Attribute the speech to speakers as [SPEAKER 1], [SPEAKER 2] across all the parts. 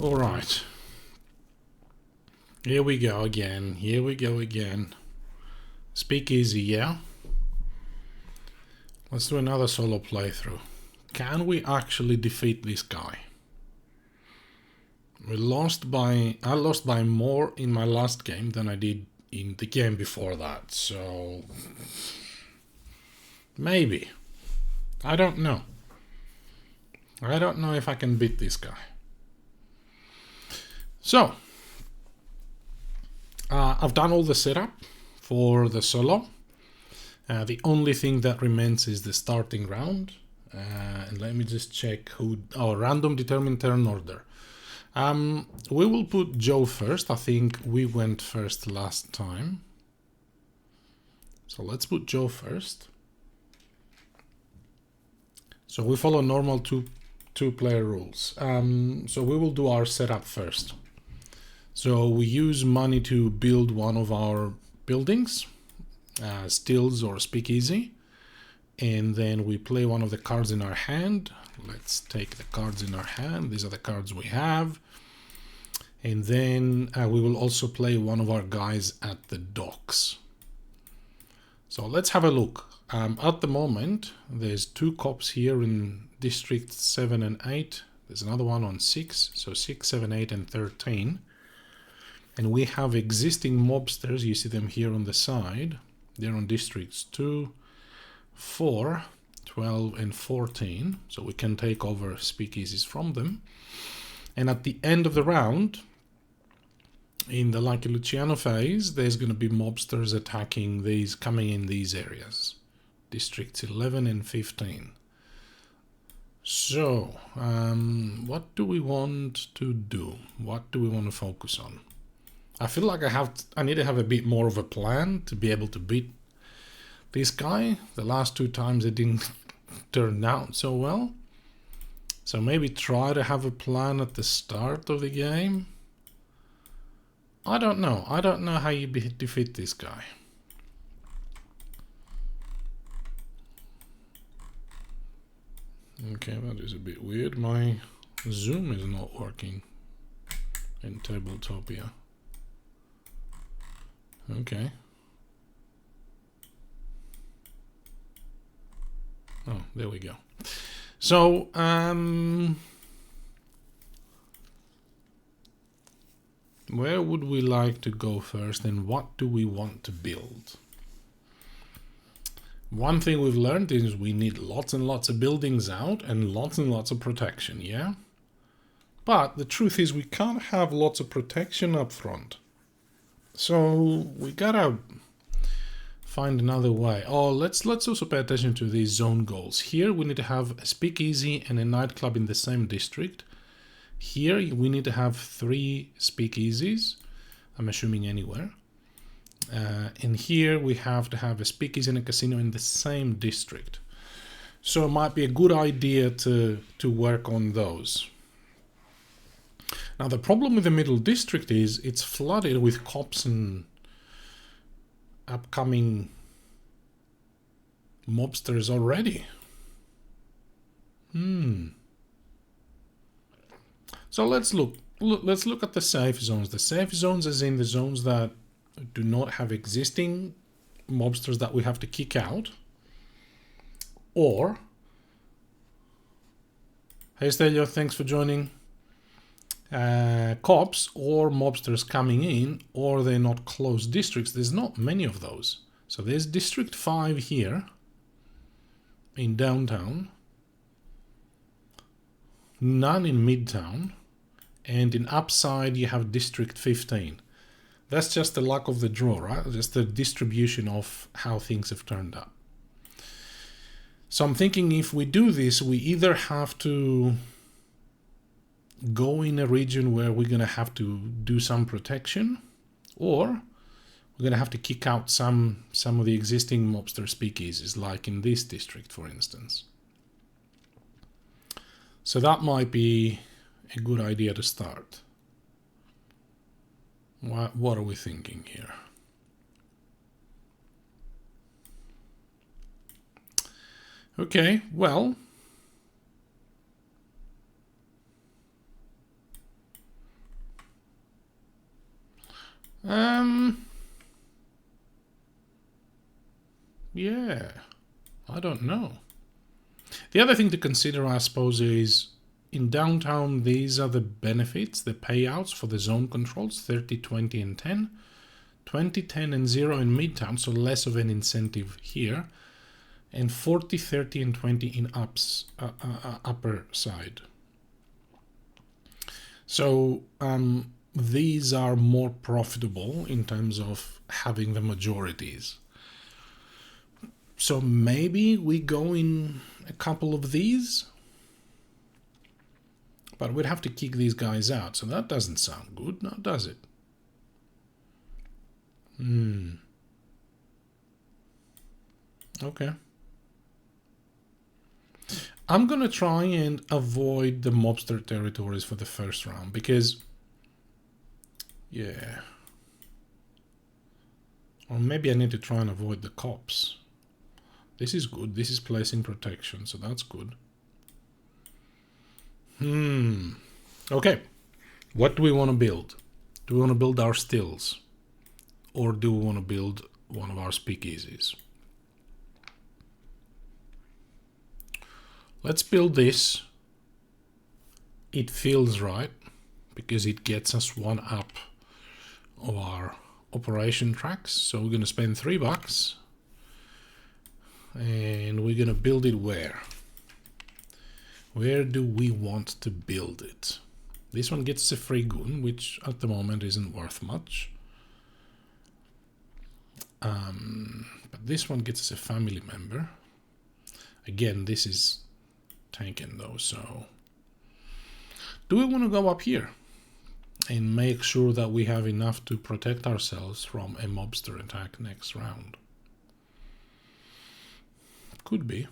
[SPEAKER 1] All right. Here we go again. Here we go again. Speakeasy, yeah? Let's do another solo playthrough. Can we actually defeat this guy? I lost by more in my last game than I did in the game before that, so maybe. I don't know. I don't know if I can beat this guy. So, I've done all the setup for the solo. The only thing that remains is the starting round. And let me just check who... Oh, random determined turn order. We will put Joe first. I think we went first last time. So let's put Joe first. So we follow normal two-player rules. So we will do our setup first. So we use money to build one of our buildings, stills or speakeasy. And then we play one of the cards in our hand. Let's take the cards in our hand. These are the cards we have. And then we will also play one of our guys at the docks. So let's have a look. At the moment, there's 2 cops here in District 7 and 8. There's another one on 6. So 6, 7, 8, and 13. And we have existing mobsters. You see them here on the side. They're on Districts 2, 4, 12, and 14. So we can take over speakeasies from them. And at the end of the round, in the Lucky Luciano phase, there's going to be mobsters attacking these, coming in these areas. Districts 11 and 15. So, what do we want to do? What do we want to focus on? I feel like I need to have a bit more of a plan to be able to beat this guy. The last 2 times it didn't turn out so well. So maybe try to have a plan at the start of the game. I don't know. I don't know how you defeat this guy. Okay, that is a bit weird. My Zoom is not working in Tabletopia. Okay. Oh, there we go. So, where would we like to go first, and what do we want to build? One thing we've learned is we need lots and lots of buildings out and lots of protection, yeah? But the truth is we can't have lots of protection up front. So we gotta find another way. Oh, let's also pay attention to these zone goals. Here we need to have a speakeasy and a nightclub in the same district. Here we need to have 3 speakeasies, I'm assuming anywhere. And here we have to have a speakeasy and a casino in the same district. So it might be a good idea to work on those. Now the problem with the middle district is it's flooded with cops and upcoming mobsters already. So let's look at the safe zones. The safe zones as in the zones that do not have existing mobsters that we have to kick out, or hey Stelio, thanks for joining. Cops or mobsters coming in, or they're not closed districts. There's not many of those. So there's District 5 here in downtown, none in Midtown, and in Upside you have District 15. That's just the luck of the draw, right? Just the distribution of how things have turned up. So I'm thinking if we do this, we either have to go in a region where we're going to have to do some protection, or we're going to have to kick out some of the existing mobster speakeasies, like in this district, for instance. So that might be a good idea to start. What are we thinking here? Okay, well, Yeah, I don't know. The other thing to consider, I suppose, is in downtown, these are the benefits, the payouts for the zone controls, 30, 20, and 10. 20, 10, and 0 in midtown, so less of an incentive here. And 40, 30, and 20 in upper side. So these are more profitable in terms of having the majorities. So maybe we go in a couple of these, but we'd have to kick these guys out. So that doesn't sound good, now does it? Okay. I'm gonna try and avoid the mobster territories for the first round because, yeah. Or maybe I need to try and avoid the cops. This is good. This is placing protection, so that's good. Okay. What do we want to build? Do we want to build our stills? Or do we want to build one of our speakeasies? Let's build this. It feels right because it gets us one up of our operation tracks. So we're going to spend $3 and we're going to build it where? Where do we want to build it? This one gets a free goon, which at the moment isn't worth much. But this one gets us a family member. Again, this is taken though, so do we want to go up here and make sure that we have enough to protect ourselves from a mobster attack next round? Could be.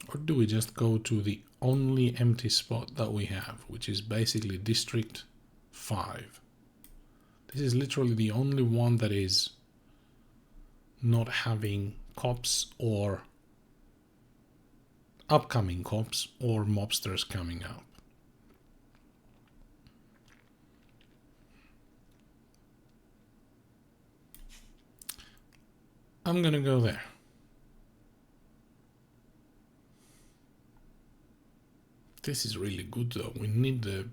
[SPEAKER 1] Or do we just go to the only empty spot that we have, which is basically District 5? This is literally the only one that is not having cops or upcoming cops or mobsters coming up. I'm gonna go there. This is really good though. We need the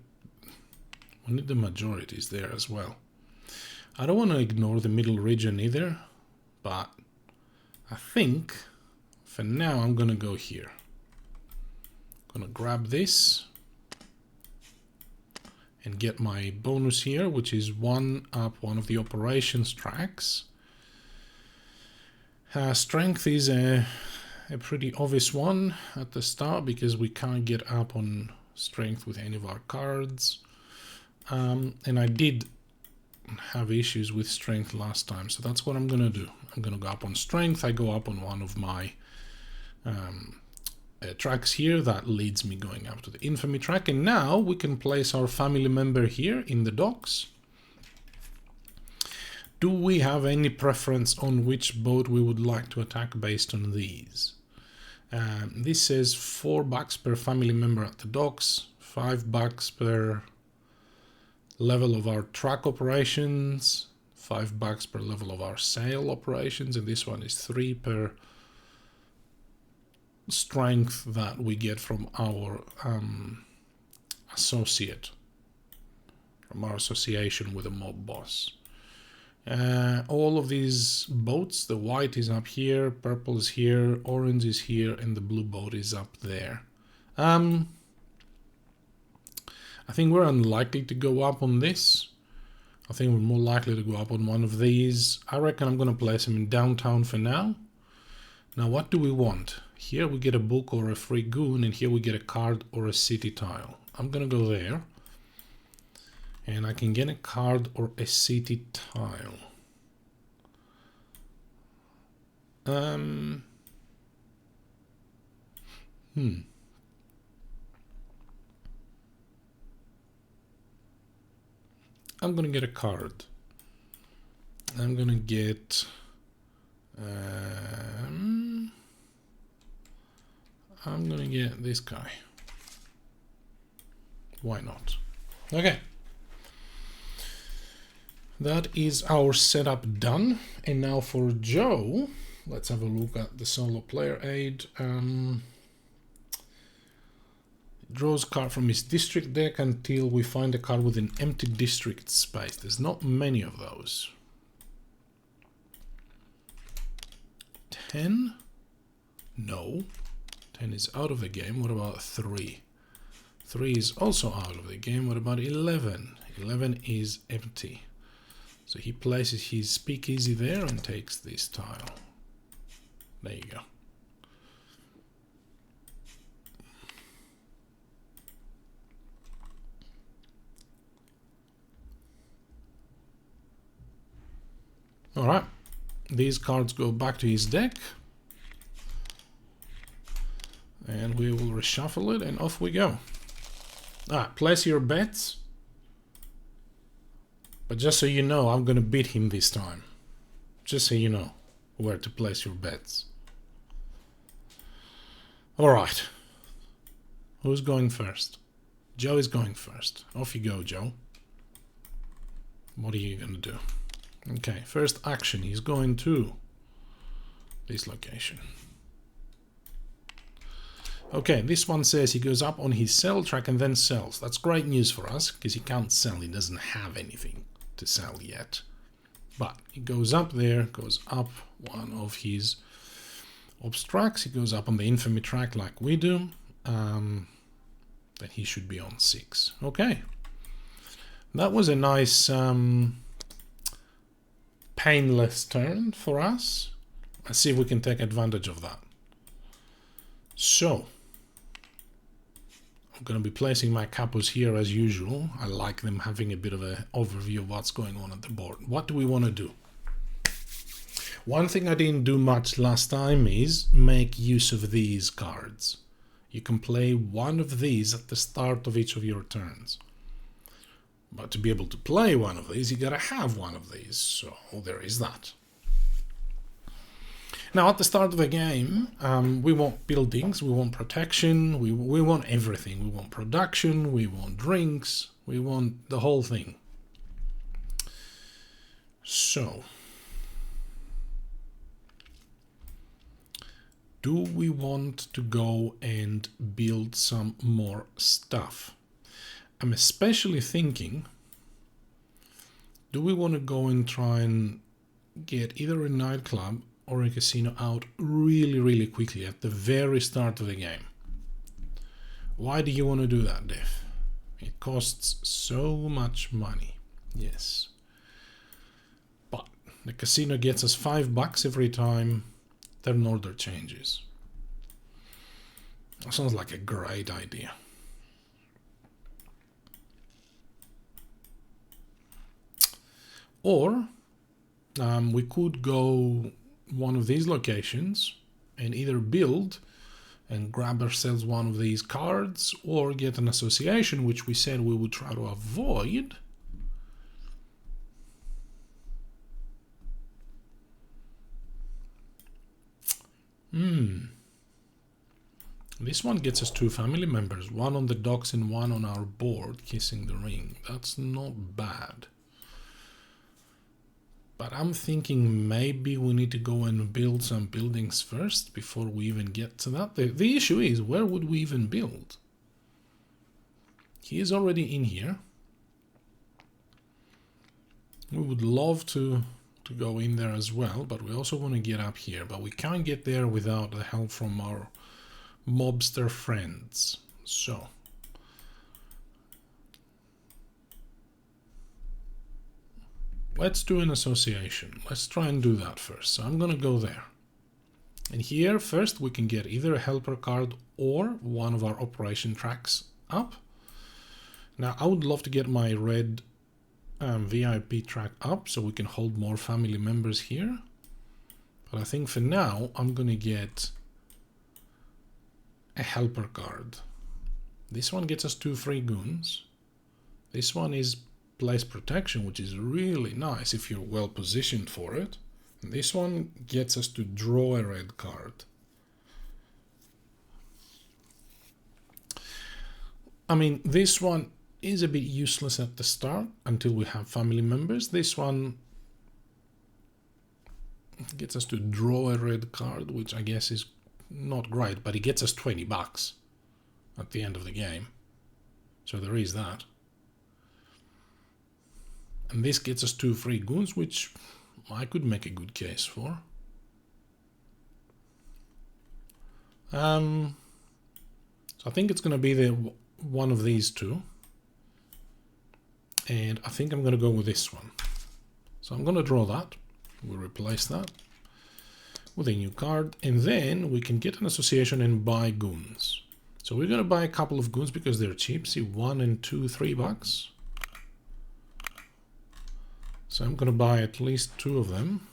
[SPEAKER 1] majorities there as well. I don't want to ignore the middle region either, but I think for now I'm gonna go here. I'm gonna grab this and get my bonus here, which is one up one of the operations tracks. Strength is a pretty obvious one at the start because we can't get up on strength with any of our cards. And I did have issues with strength last time, so that's what I'm gonna do. I'm gonna go up on strength. I go up on one of my tracks here that leads me going up to the infamy track, and now we can place our family member here in the docks. Do we have any preference on which boat we would like to attack based on these? This says $4 per family member at the docks, $5 per level of our track operations, $5 per level of our sail operations, and this one is 3 per strength that we get from our associate, from our association with a mob boss. All of these boats, the white is up here, purple is here, orange is here, and the blue boat is up there. I think we're unlikely to go up on this. I think we're more likely to go up on one of these. I reckon I'm going to place them in downtown for now. Now, what do we want? Here we get a book or a free goon, and here we get a card or a city tile. I'm going to go there. And I can get a card or a city tile. I'm gonna get a card. I'm gonna get I'm gonna get this guy. Why not? Okay. That is our setup done. And now for Joe, let's have a look at the solo player aid. Draws card from his district deck until we find a card with an empty district space. There's not many of those. 10? No. 10 is out of the game. What about 3? 3 is also out of the game. What about 11? 11 is empty. So he places his Speakeasy there and takes this tile. There you go. Alright, these cards go back to his deck. And we will reshuffle it and off we go. Place your bets. But just so you know, I'm gonna beat him this time. Just so you know where to place your bets. Alright. Who's going first? Joe is going first. Off you go, Joe. What are you gonna do? Okay, first action, he's going to this location. Okay, this one says he goes up on his sell track and then sells. That's great news for us, because he can't sell, he doesn't have anything to sell yet. But he goes up there, goes up one of his ops tracks, he goes up on the infamy track like we do. Then he should be on 6. Okay. That was a nice painless turn for us. Let's see if we can take advantage of that. So, I'm going to be placing my capos here as usual. I like them having a bit of an overview of what's going on at the board. What do we want to do? One thing I didn't do much last time is make use of these cards. You can play one of these at the start of each of your turns. But to be able to play one of these, you gotta have one of these. So there is that. Now at the start of the game, we want buildings, we want protection, we want everything. We want production, we want drinks, we want the whole thing. So, do we want to go and build some more stuff? I'm especially thinking, do we want to go and try and get either a nightclub or a casino out really, really quickly at the very start of the game? Why do you want to do that, Dave? It costs so much money. Yes. But the casino gets us $5 every time turn order changes. That sounds like a great idea. Or we could go one of these locations and either build and grab ourselves one of these cards or get an association, which we said we would try to avoid. This one gets us 2 family members, one on the docks and one on our board, kissing the ring. That's not bad. But I'm thinking maybe we need to go and build some buildings first before we even get to that. The issue is, where would we even build? He is already in here. We would love to go in there as well, but we also want to get up here. But we can't get there without the help from our mobster friends. So let's do an association. Let's try and do that first. So I'm gonna go there. And here first we can get either a helper card or one of our operation tracks up. Now I would love to get my red VIP track up so we can hold more family members here. But I think for now I'm gonna get a helper card. This one gets us 2 free goons. This one is place protection, which is really nice if you're well positioned for it. And this one gets us to draw a red card. I mean, this one is a bit useless at the start until we have family members. This one gets us to draw a red card, which I guess is not great, but it gets us 20 bucks at the end of the game. So there is that. And this gets us 2 free goons, which I could make a good case for. So I think it's going to be one of these two. And I think I'm going to go with this one. So I'm going to draw that. We'll replace that with a new card. And then we can get an association and buy goons. So we're going to buy a couple of goons because they're cheap. See, 1 and 2, 3 bucks. So I'm going to buy at least 2 of them.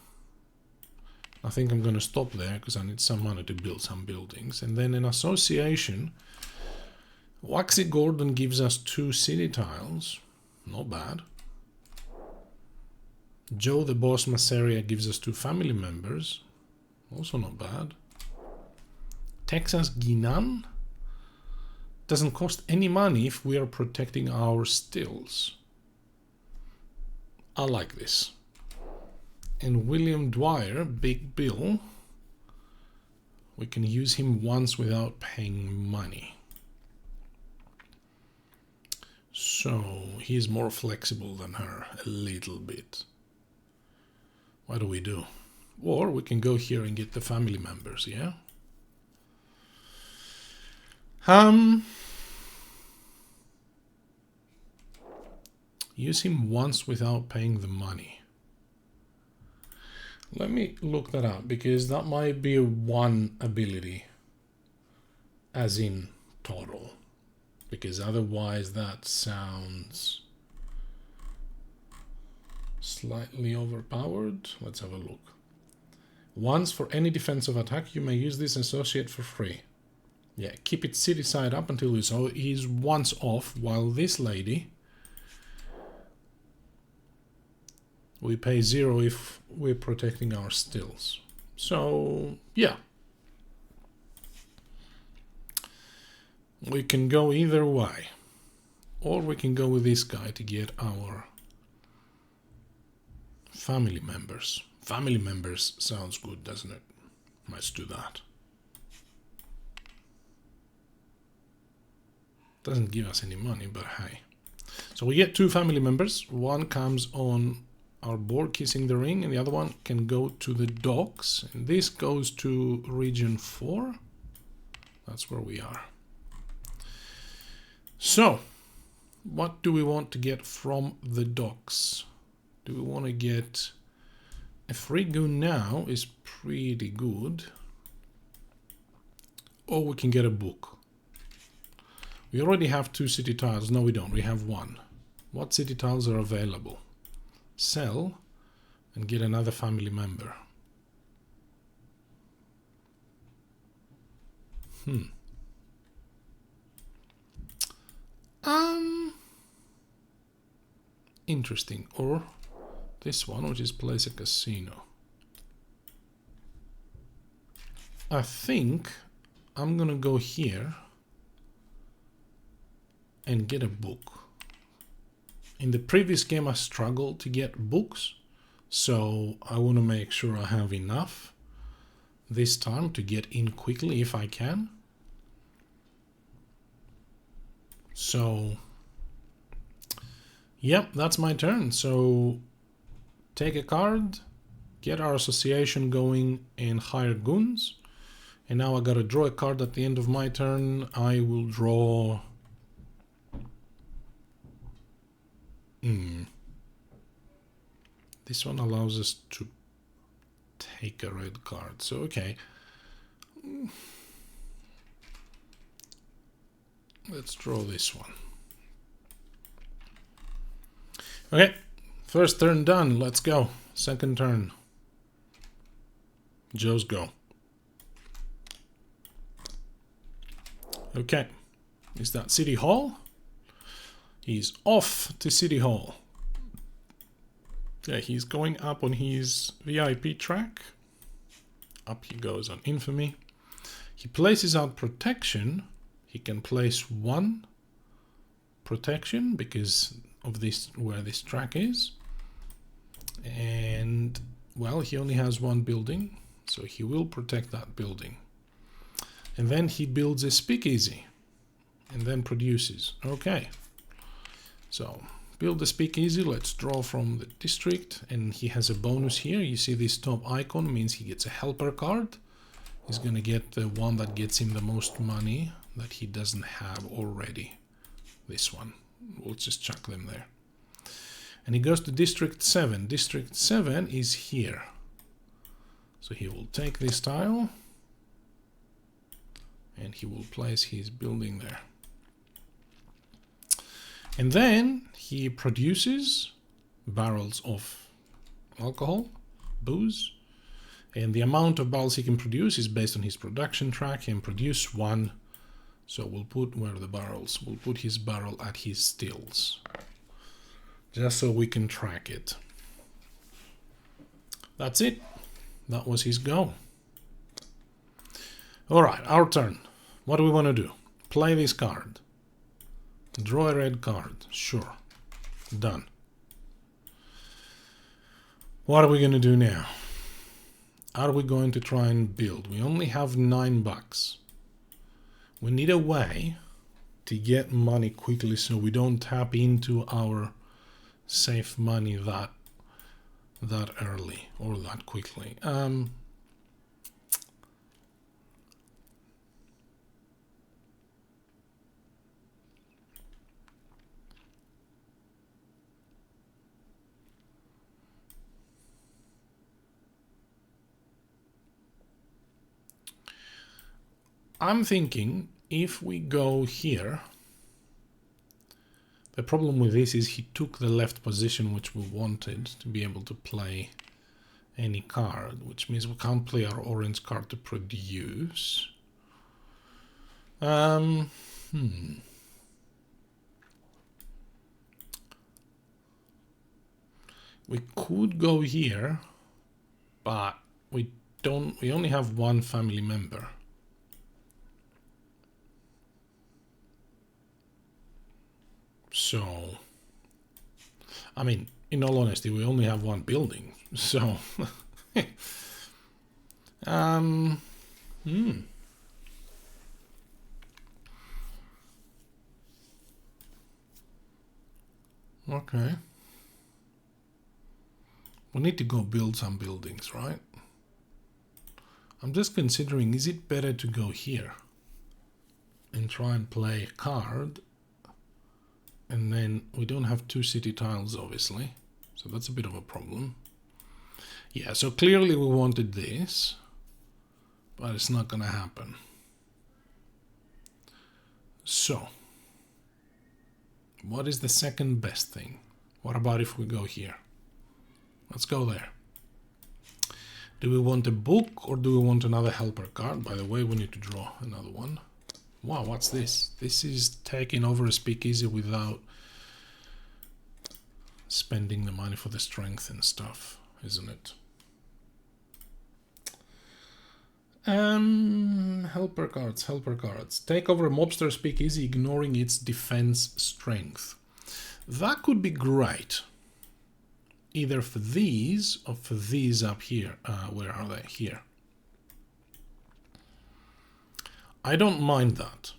[SPEAKER 1] I think I'm going to stop there because I need some money to build some buildings. And then an association. Waxy Gordon gives us 2 city tiles. Not bad. Joe the Boss Masseria gives us 2 family members. Also not bad. Texas Guinan doesn't cost any money if we are protecting our stills. I like this. And William Dwyer, Big Bill, we can use him once without paying money. So he's more flexible than her, a little bit. What do we do? Or we can go here and get the family members, yeah? Use him once without paying the money. Let me look that up, because that might be one ability, as in total. Because otherwise that sounds slightly overpowered. Let's have a look. Once for any defensive attack, you may use this associate for free. Yeah, keep it city side up until he's once off, while this lady, we pay 0 if we're protecting our stills. So, yeah. We can go either way. Or we can go with this guy to get our family members. Family members sounds good, doesn't it? Let's do that. Doesn't give us any money, but hey. So we get 2 family members. One comes on our board kissing the ring, and the other one can go to the docks. And this goes to region 4. That's where we are. So, what do we want to get from the docks? Do we want to get a free goon now? Is pretty good. Or we can get a book. We already have 2 city tiles. No, we don't. We have 1. What city tiles are available? Sell and get another family member. Interesting. Or this one, which is place a casino. I think I'm gonna go here and get a book. In the previous game I struggled to get books, so I want to make sure I have enough this time to get in quickly if I can. So, yep, that's my turn. So, take a card, get our association going and hire goons. And now I gotta draw a card at the end of my turn. I will draw... This one allows us to take a red card. So, okay. Let's draw this one. Okay. First turn done. Let's go. Second turn. Joe's go. Okay. Is that City Hall? He's off to City Hall. Yeah, he's going up on his VIP track. Up he goes on Infamy. He places out Protection. He can place 1 protection because of this, where this track is. And well, he only has one building, so he will protect that building. And then he builds a speakeasy and then produces. Okay, so build the speakeasy. Let's draw from the district, and he has a bonus here. You see this top icon means he gets a helper card. He's gonna get the one that gets him the most money that he doesn't have already. This one. We'll just chuck them there. And he goes to District 7. District 7 is here. So he will take this tile and he will place his building there. And then he produces barrels of alcohol, booze. And the amount of barrels he can produce is based on his production track. He can produce one. So we'll put, where are the barrels? We'll put his barrel at his stills, just so we can track it. That's it. That was his go. Alright, our turn. What do we want to do? Play this card. Draw a red card. Sure. Done. What are we going to do now? Are we going to try and build? We only have $9. We need a way to get money quickly so we don't tap into our safe money that early or that quickly. I'm thinking if we go here, the problem with this is he took the left position which we wanted to be able to play any card, which means we can't play our orange card to produce. We could go here, but we only have one family member. So, I mean, in all honesty, we only have one building. So, Okay. We need to go build some buildings, right? I'm just considering, is it better to go here and try and play a card? And then we don't have 2 city tiles, obviously. So that's a bit of a problem. Yeah, so clearly we wanted this, but it's not going to happen. So, what is the second best thing? What about if we go here? Let's go there. Do we want a book or do we want another helper card? By the way, we need to draw another one. Wow, what's this? This is taking over a speakeasy without spending the money for the strength and stuff, isn't it? Helper cards, helper cards. Take over a mobster speakeasy, ignoring its defense strength. That could be great. Either for these or for these up here. Where are they? Here. I don't mind that.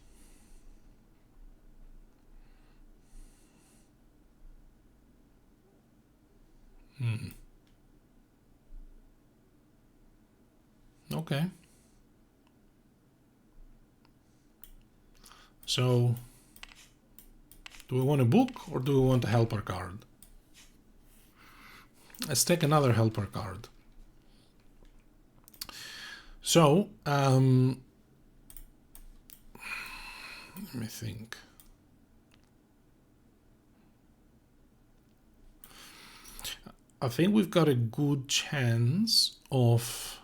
[SPEAKER 1] Okay. So, do we want a book or do we want a helper card? Let's take another helper card. So, let me think. I think we've got a good chance of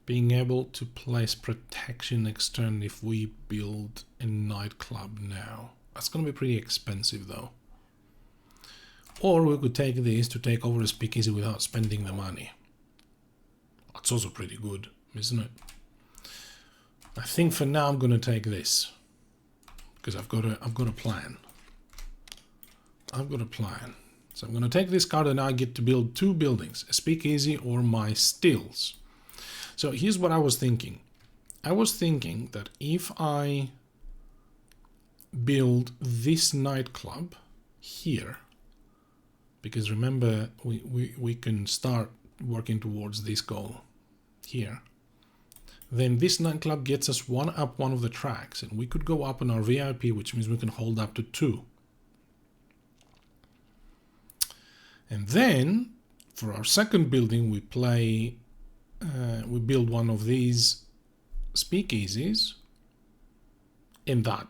[SPEAKER 1] being able to place protection externally if we build a nightclub now. That's going to be pretty expensive though. Or we could take this to take over a speakeasy without spending the money. That's also pretty good, isn't it? I think for now I'm going to take this because I've got a plan. I've got a plan. So I'm going to take this card and I get to build 2 buildings, a speakeasy or my stills. So here's what I was thinking. I was thinking that if I build this nightclub here, because remember we can start working towards this goal here, then this nightclub gets us up one of the tracks, and we could go up on our VIP, which means we can hold up to 2. And then for our second building we build one of these speakeasies, and that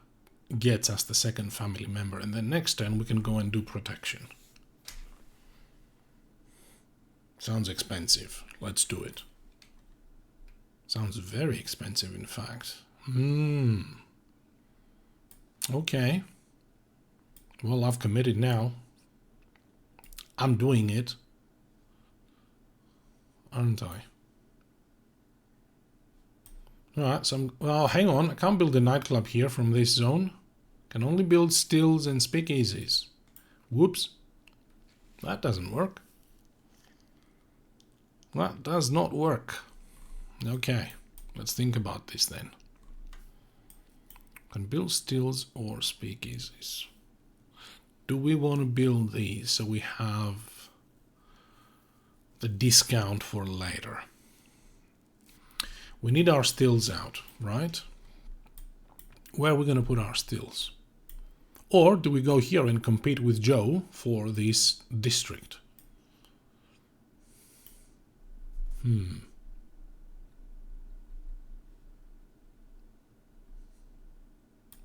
[SPEAKER 1] gets us the second family member, and then next turn we can go and do protection. Sounds expensive. Let's do it. Sounds very expensive, in fact. Okay. Well, I've committed now. I'm doing it. Aren't I? Alright, so well, hang on. I can't build a nightclub here from this zone. Can only build stills and speakeasies. Whoops. That doesn't work. That does not work. Okay, let's think about this then. Can build stills or speakeasies. Do we want to build these so we have the discount for later? We need our stills out, right? Where are we going to put our stills? Or do we go here and compete with Joe for this district?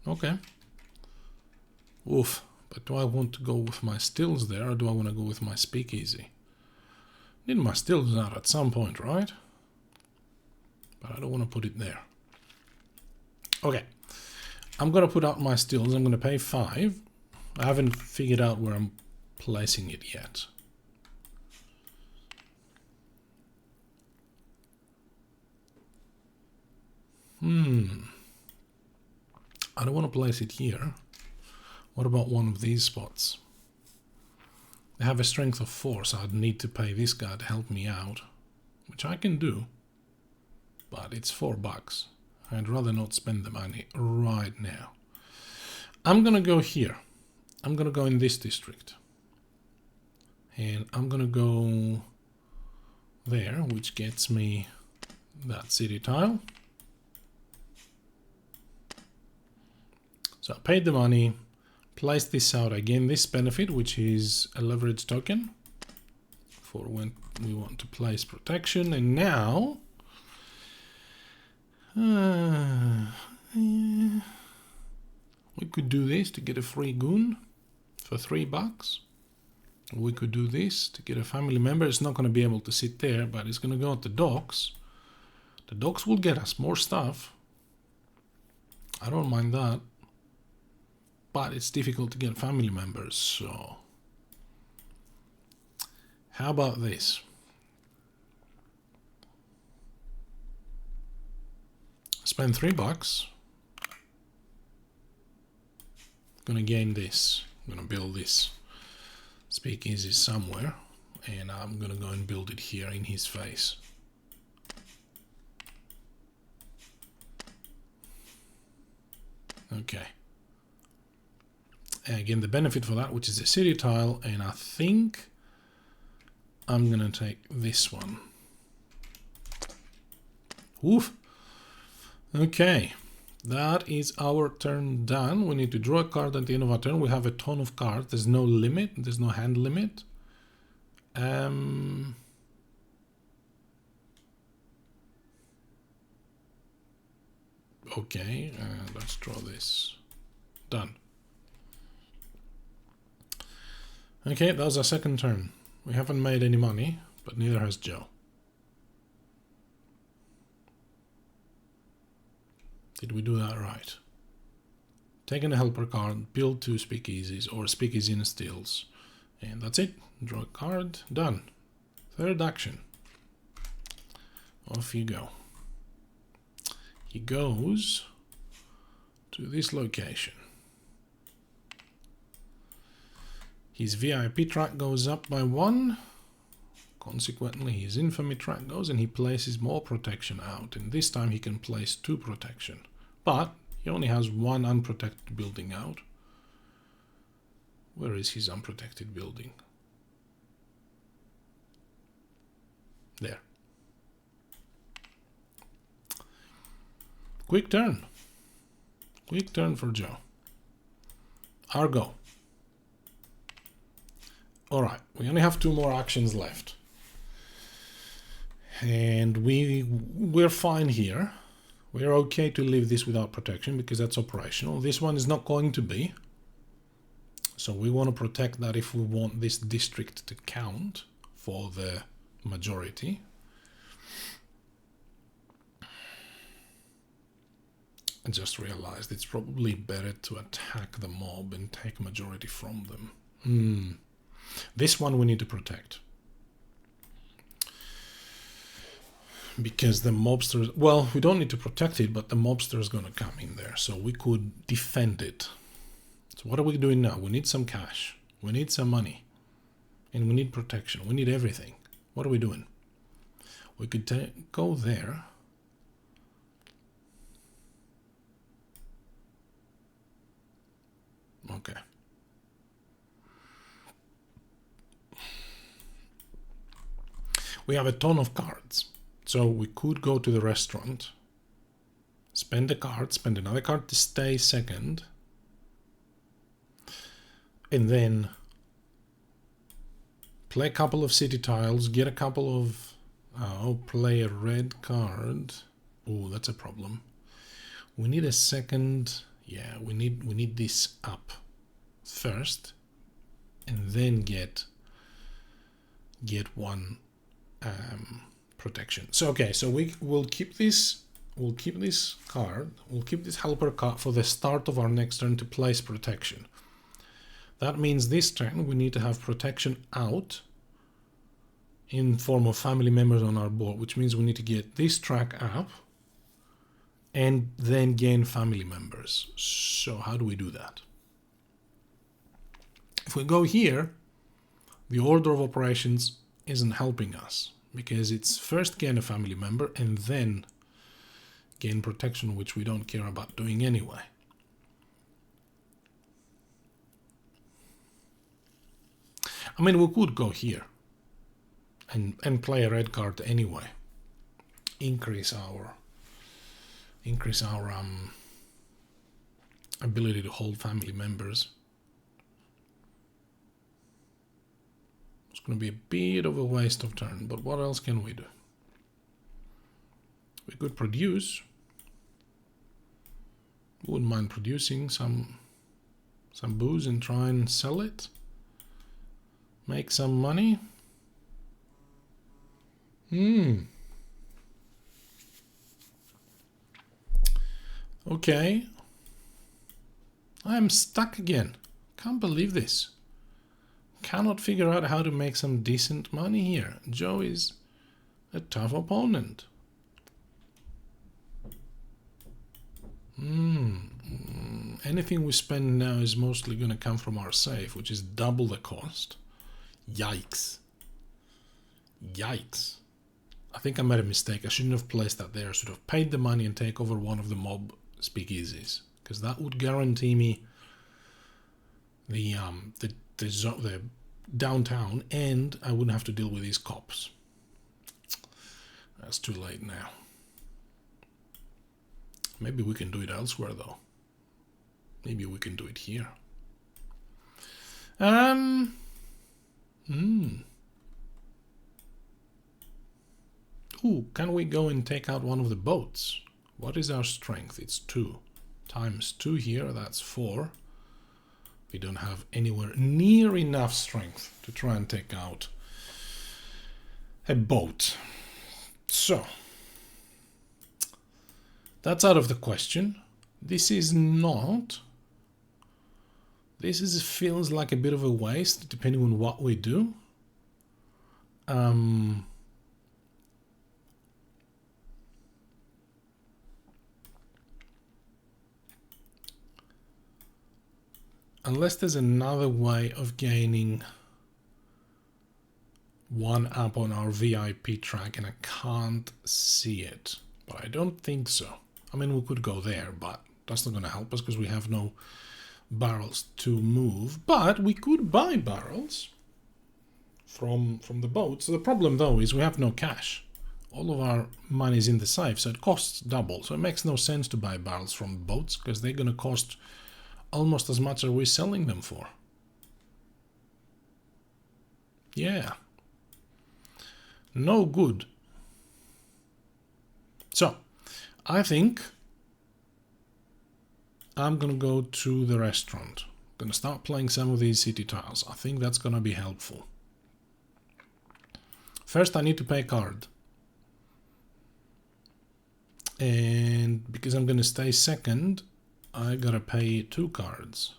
[SPEAKER 1] Okay. Oof. But do I want to go with my stills there, or do I want to go with my speakeasy? Need my stills out at some point, right? But I don't want to put it there. Okay. I'm going to put out my stills. I'm going to pay 5. I haven't figured out where I'm placing it yet. I don't want to place it here. What about one of these spots? They have a strength of 4, so I'd need to pay this guy to help me out, which I can do, but it's $4. I'd rather not spend the money right now. I'm gonna go here. I'm gonna go in this district, and I'm gonna go there, which gets me that city tile. So I paid the money, placed this out again, this benefit, which is a leverage token for when we want to place protection. And now we could do this to get a free goon for $3. We could do this to get a family member. It's not going to be able to sit there, but it's going to go at the docks. The docks will get us more stuff. I don't mind that. But it's difficult to get family members, so how about this? Spend $3. Gonna gain this. I'm gonna build this speakeasy somewhere, and I'm gonna go and build it here in his face. Okay. And again, the benefit for that, which is a city tile, and I think I'm gonna take this one. Oof. Okay, that is our turn done. We need to draw a card at the end of our turn. We have a ton of cards. There's no limit. There's no hand limit. Okay, let's draw this. Done. Okay, that was our second turn. We haven't made any money, but neither has Joe. Did we do that right? Taking a helper card, build 2 speakeasies, or speakeasy and stills. And that's it. Draw a card, done. Third action. Off you go. He goes to this location. His VIP track goes up by 1. Consequently, his infamy track goes and he places more protection out. And this time he can place 2 protection. But he only has 1 unprotected building out. Where is his unprotected building? There. Quick turn. Quick turn for Joe. Argo. Alright, we only have 2 more actions left. And we're fine here. We're okay to leave this without protection because that's operational. This one is not going to be. So we want to protect that if we want this district to count for the majority. I just realized it's probably better to attack the mob and take majority from them. This one we need to protect. Because the mobsters, well, we don't need to protect it, but the mobster is going to come in there. So we could defend it. So what are we doing now? We need some cash. We need some money. And we need protection. We need everything. What are we doing? We could go there. Okay. We have a ton of cards. So we could go to the restaurant, spend a card, spend another card to stay second, and then play a couple of city tiles, get a couple of... play a red card. Oh, that's a problem. We need a second... Yeah, we need this up first, and then get one protection. So okay, so we'll keep this. We'll keep this card. We'll keep this helper card for the start of our next turn to place protection. That means this turn we need to have protection out in form of family members on our board, which means we need to get this track up and then gain family members. So how do we do that? If we go here, the order of operations isn't helping us because it's first gain a family member and then gain protection, which we don't care about doing anyway. I mean, we could go here and play a red card anyway. Increase our ability to hold family members. It's going to be a bit of a waste of turn, but what else can we do? We could produce. Wouldn't mind producing some booze and try and sell it. Make some money. Okay. I'm stuck again. Can't believe this. Cannot figure out how to make some decent money here. Joe is a tough opponent. Anything we spend now is mostly going to come from our safe, which is double the cost. Yikes. Yikes. I think I made a mistake. I shouldn't have placed that there. I should have paid the money and take over one of the mob speakeasies, because that would guarantee me the downtown, and I wouldn't have to deal with these cops. That's too late now. Maybe we can do it elsewhere though. Maybe we can do it here. Ooh, can we go and take out one of the boats? What is our strength? It's 2. Times 2 here, that's 4. We don't have anywhere near enough strength to try and take out a boat. So, that's out of the question. This feels like a bit of a waste, depending on what we do. Unless there's another way of gaining 1 up on our VIP track, and I can't see it. But I don't think so. I mean, we could go there, but that's not going to help us because we have no barrels to move. But we could buy barrels from the boat. So the problem, though, is we have no cash. All of our money is in the safe, so it costs double. So it makes no sense to buy barrels from boats because they're going to cost almost as much as we're selling them for. Yeah. No good. So, I think I'm gonna go to the restaurant. I'm gonna start playing some of these city tiles. I think that's gonna be helpful. First, I need to pay a card. And because I'm gonna stay second, I gotta pay 2 cards.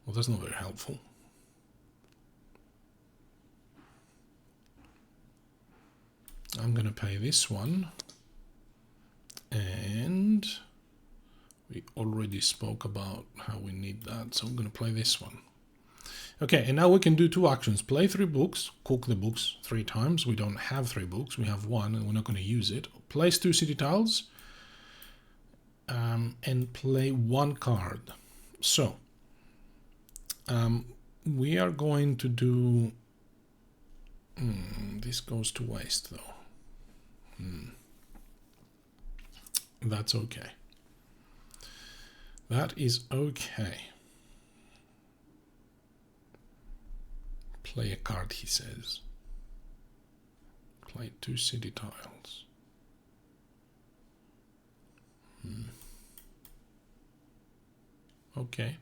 [SPEAKER 1] Well, that's not very helpful. I'm gonna pay this one. And we already spoke about how we need that, so I'm going to play this one. Okay, and now we can do 2 actions. Play 3 books, cook the books 3 times. We don't have 3 books, we have 1 and we're not going to use it. Place 2 city tiles and play 1 card. So, we are going to do... this goes to waste though. That's okay. That is okay. Play a card, he says. Play 2 city tiles. Okay.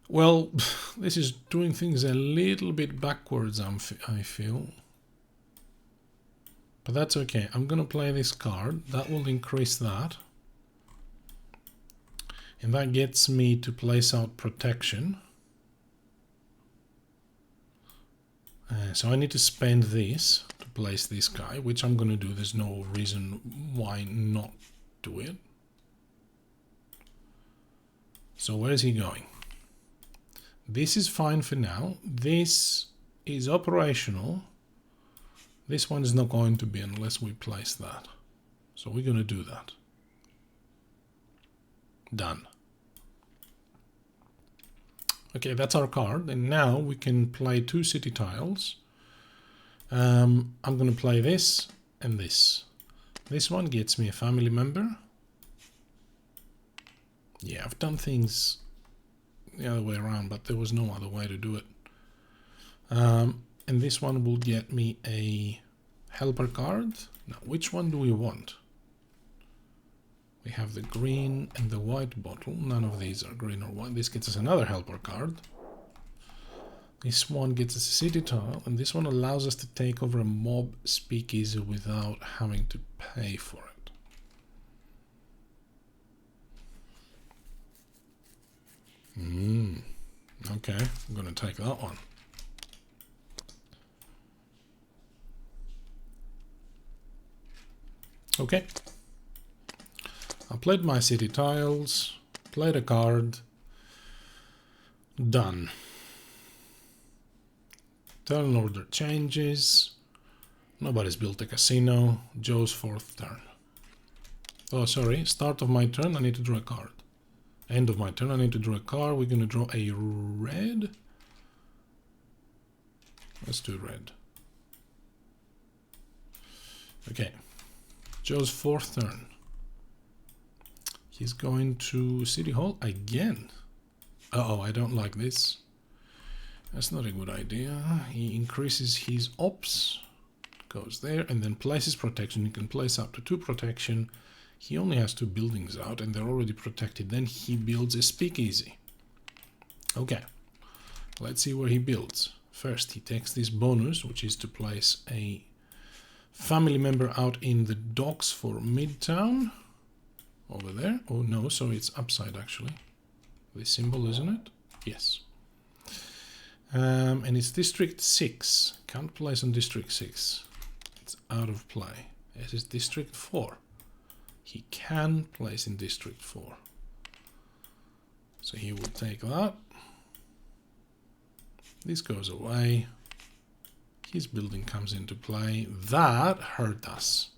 [SPEAKER 1] Well, this is doing things a little bit backwards, I feel. But that's okay. I'm going to play this card. That will increase that. And that gets me to place out protection. So I need to spend this to place this guy, which I'm going to do. There's no reason why not do it. So where is he going? This is fine for now. This is operational. This one is not going to be unless we place that. So we're going to do that. Done. Okay, that's our card. And now we can play 2 city tiles. I'm going to play this and this. This one gets me a family member. Yeah, I've done things the other way around, but there was no other way to do it. And this one will get me a helper card. Now, which one do we want? We have the green and the white bottle. None of these are green or white. This gets us another helper card. This one gets us a city tile, and this one allows us to take over a mob speakeasy without having to pay for it. Okay, I'm gonna take that one. Okay. I played my city tiles, played a card, done. Turn order changes, nobody's built a casino, Joe's 4th turn. Oh, sorry, start of my turn, I need to draw a card. End of my turn, I need to draw a card. We're going to draw a red. Let's do red. Okay, Joe's 4th turn. He's going to City Hall again. Uh-oh, I don't like this. That's not a good idea. He increases his ops, goes there, and then places protection. He can place up to 2 protection. He only has 2 buildings out, and they're already protected. Then he builds a speakeasy. Okay, let's see where he builds. First, he takes this bonus, which is to place a family member out in the docks for Midtown. Over there. Oh no, so it's upside actually. This symbol, isn't it? Yes. And it's District 6. Can't place on District 6. It's out of play. This is District 4. He can place in District 4. So he will take that. This goes away. His building comes into play. That hurt us,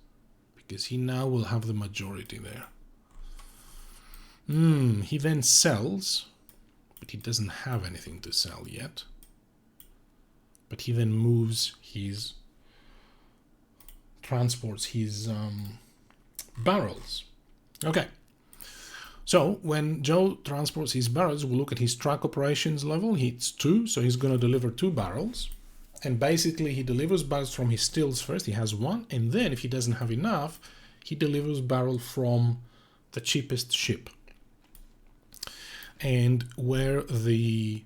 [SPEAKER 1] because he now will have the majority there. He then sells, but he doesn't have anything to sell yet. But he then moves his, transports his barrels. Okay. So when Joe transports his barrels, we'll look at his truck operations level. It's 2, so he's going to deliver 2 barrels. And basically he delivers barrels from his stills first. He has 1. And then if he doesn't have enough, he delivers barrel from the cheapest ship. And where the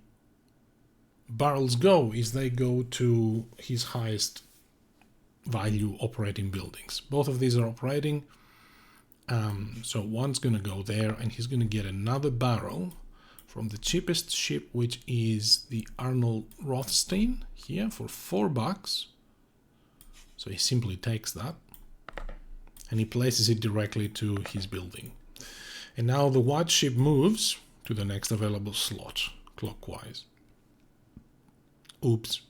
[SPEAKER 1] barrels go is they go to his highest value operating buildings. Both of these are operating. So one's going to go there, and he's going to get another barrel from the cheapest ship, which is the Arnold Rothstein here for $4. So he simply takes that and he places it directly to his building. And now the white ship moves to the next available slot clockwise. Oops.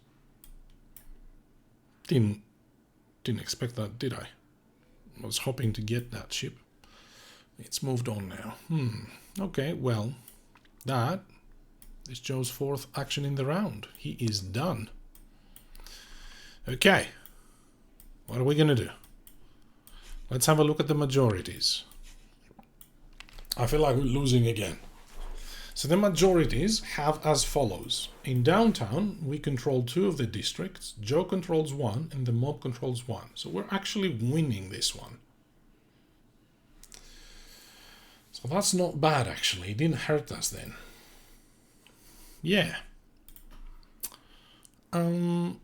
[SPEAKER 1] Didn't expect that, did I? I was hoping to get that ship. It's moved on now. Okay, well, that is Joe's 4th action in the round. He is done. Okay, what are we going to do? Let's have a look at the majorities. I feel like we're losing again. So the majorities have as follows. In downtown, we control 2 of the districts. Joe controls 1 and the mob controls 1. So we're actually winning this one. So that's not bad, actually. It didn't hurt us then. Yeah. In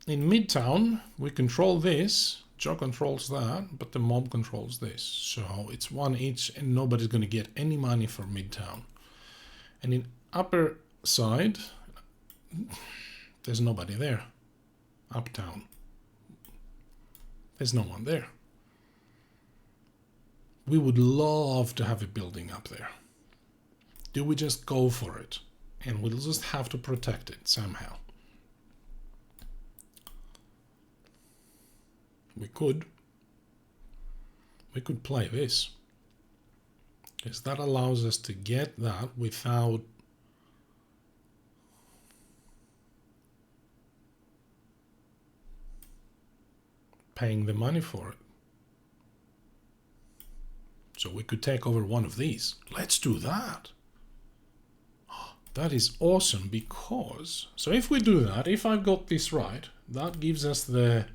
[SPEAKER 1] Midtown, we control this. Joe controls that, but the mob controls this. So it's 1 each, and nobody's going to get any money for Midtown. And in Upper Side, there's nobody there. Uptown, there's no one there. We would love to have a building up there. Do we just go for it? And we'll just have to protect it somehow. We could play this, because that allows us to get that without paying the money for it. So we could take over one of these. Let's do that. That is awesome, because so if we do that, if I've got this right, that gives us the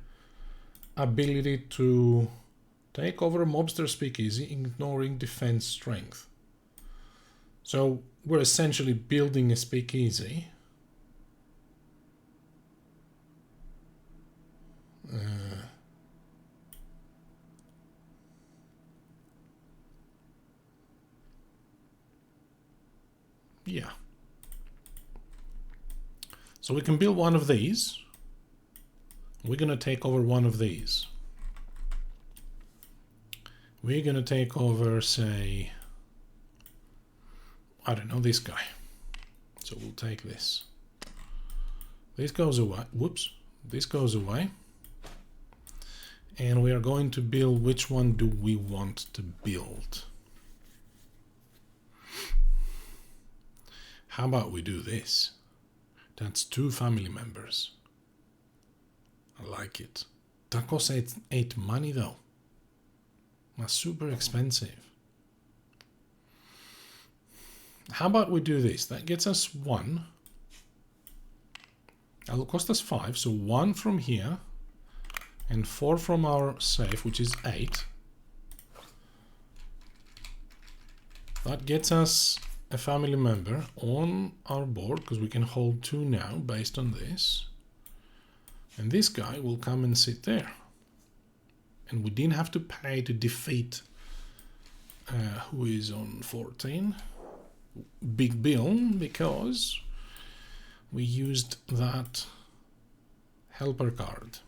[SPEAKER 1] ability to take over a mobster speakeasy, ignoring defense strength. So we're essentially building a speakeasy. Yeah. So we can build one of these. We're going to take over one of these. We're going to take over, say, I don't know, this guy. So we'll take this. This goes away. Whoops. This goes away. And we are going to build, which one do we want to build? How about we do this? That's 2 family members. I like it. That costs 8 money though. That's super expensive. How about we do this? That gets us 1. That'll cost us 5. So 1 from here and 4 from our safe, which is 8. That gets us a family member on our board, because we can hold 2 now based on this. And this guy will come and sit there. And we didn't have to pay to defeat who is on 14. Big Bill, because we used that helper card.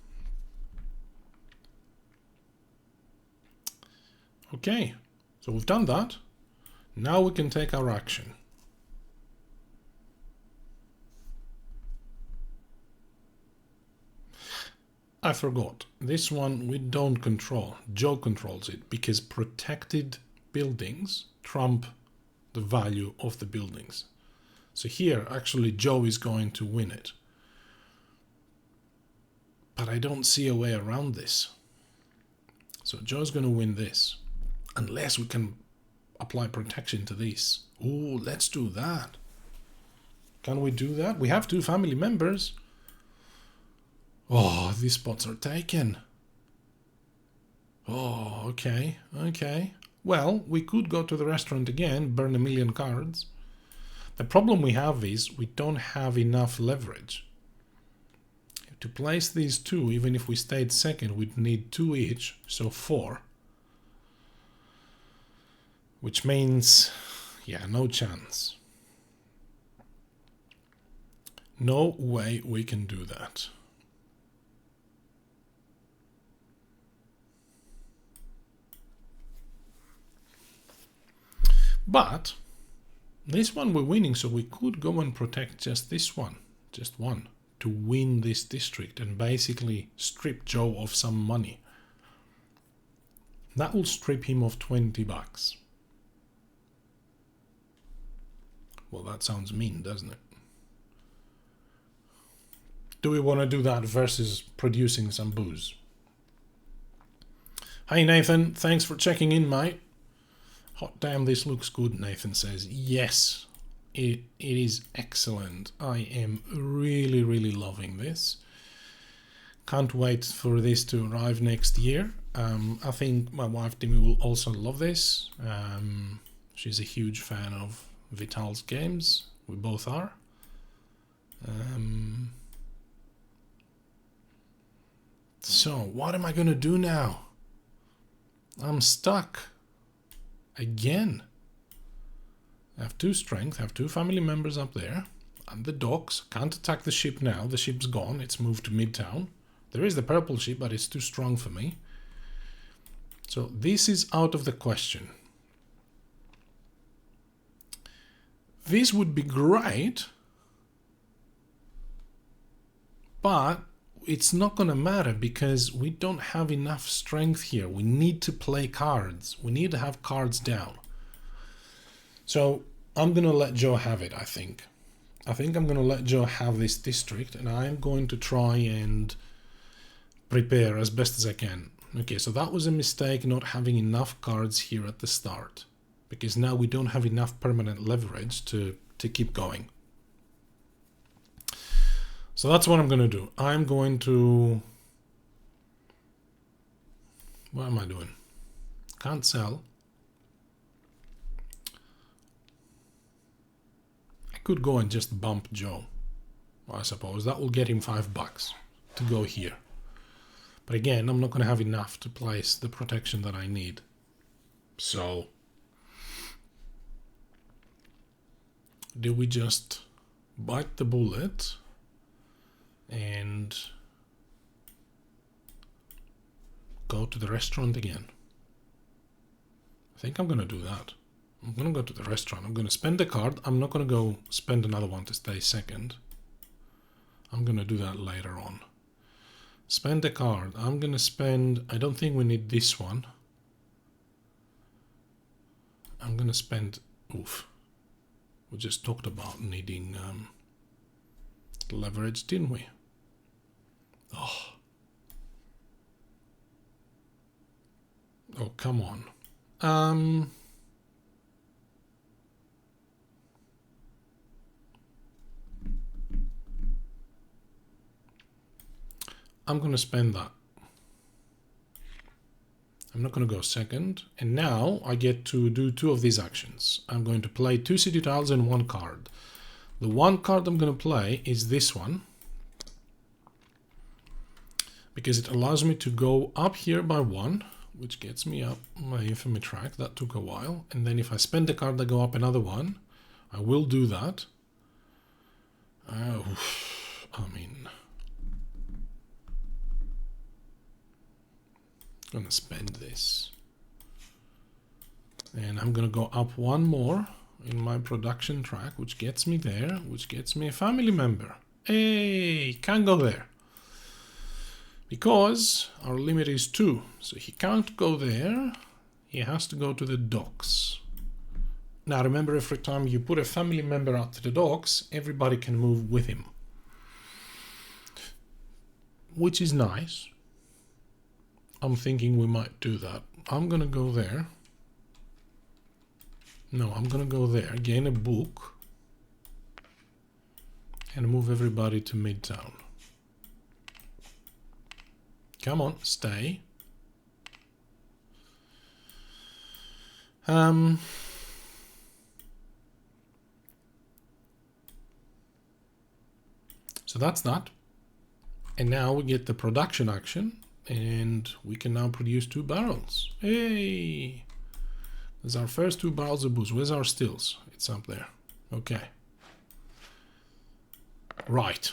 [SPEAKER 1] Okay, so we've done that. Now we can take our action. I forgot. This one we don't control. Joe controls it because protected buildings trump the value of the buildings. So here, actually, Joe is going to win it. But I don't see a way around this. So Joe's going to win this. Unless we can apply protection to this. Ooh, let's do that. Can we do that? We have 2 family members. Oh, these spots are taken. Oh, okay, okay. Well, we could go to the restaurant again, burn 1,000,000 cards. The problem we have is we don't have enough leverage. To place these 2, even if we stayed second, we'd need 2 each, so 4. Which means, yeah, no chance. No way we can do that. But this one we're winning, so we could go and protect just this one, just one, to win this district and basically strip Joe of some money. That will strip him of $20. Well, that sounds mean, doesn't it? Do we want to do that versus producing some booze? Hey Nathan, thanks for checking in, mate. Hot damn, this looks good, Nathan says. Yes, it is excellent. I am really, really loving this. Can't wait for this to arrive next year. I think my wife Timmy will also love this. She's a huge fan of Vital's games. We both are. So, what am I going to do now? I'm stuck. Again. I have 2 strength, I have 2 family members up there. And the docks. Can't attack the ship now. The ship's gone. It's moved to Midtown. There is the purple ship, but it's too strong for me. So this is out of the question. This would be great, but it's not going to matter because we don't have enough strength here. We need to play cards. We need to have cards down. So I'm going to let Joe have it, I think. I think I'm going to let Joe have this district, and I'm going to try and prepare as best as I can. Okay, so that was a mistake not having enough cards here at the start, because now we don't have enough permanent leverage to keep going. So that's what I'm going to do. I'm going to... What am I doing? Can't sell. I could go and just bump Joe, I suppose. That will get him $5 to go here. But again, I'm not going to have enough to place the protection that I need. So... do we just bite the bullet and go to the restaurant again? I think I'm going to do that. I'm going to go to the restaurant. I'm going to spend the card. I'm not going to go spend another one to stay second. I'm going to do that later on. Spend the card. I'm going to spend... I don't think we need this one. I'm going to spend... Oof. We just talked about needing leverage, didn't we? Oh. Oh, come on. I'm going to spend that. I'm not going to go second. And now I get to do 2 of these actions. I'm going to play 2 city tiles and 1 card. The 1 card I'm going to play is this one, because it allows me to go up here by 1, which gets me up my infamy track. That took a while. And then if I spend the card, I go up another 1. I will do that. I mean... gonna spend this, and I'm gonna go up 1 more in my production track, which gets me there, which gets me a family member. Hey, can't go there because our limit is 2. So he can't go there. He has to go to the docks. Now remember, every time you put a family member out to the docks, everybody can move with him. Which is nice. I'm thinking we might do that. I'm gonna go there. No, I'm gonna go there, gain a book, and move everybody to Midtown. Come on, stay. So that's that. And now we get the production action, and we can now produce 2 barrels. Hey! There's our first 2 barrels of booze. Where's our stills? It's up there. Okay. Right.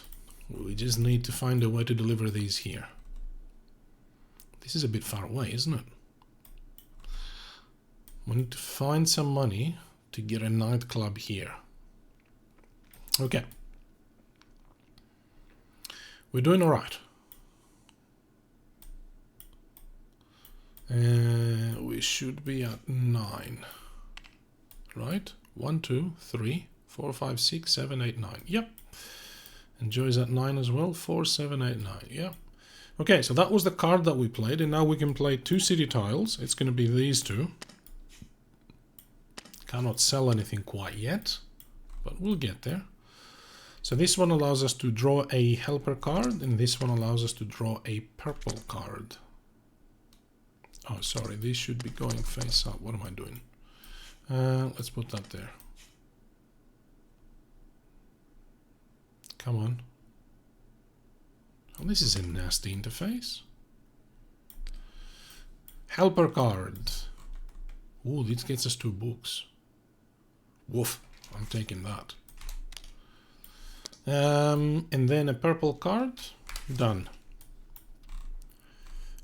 [SPEAKER 1] We just need to find a way to deliver these here. This is a bit far away, isn't it? We need to find some money to get a nightclub here. Okay. We're doing all right. We should be at 9. Right? 1, 2, 3, 4, 5, 6, 7, 8, 9. Yep. And Joy's at 9 as well. 4, 7, 8, 9. Yep. Okay, so that was the card that we played, and now we can play 2 city tiles. It's going to be these 2. Cannot sell anything quite yet, but we'll get there. So this one allows us to draw a helper card, and this one allows us to draw a purple card. Oh, sorry, this should be going face up. What am I doing? Let's put that there. Come on. Oh, this is a nasty interface. Helper card. Ooh, this gets us 2 books. Woof, I'm taking that. And then a purple card. Done.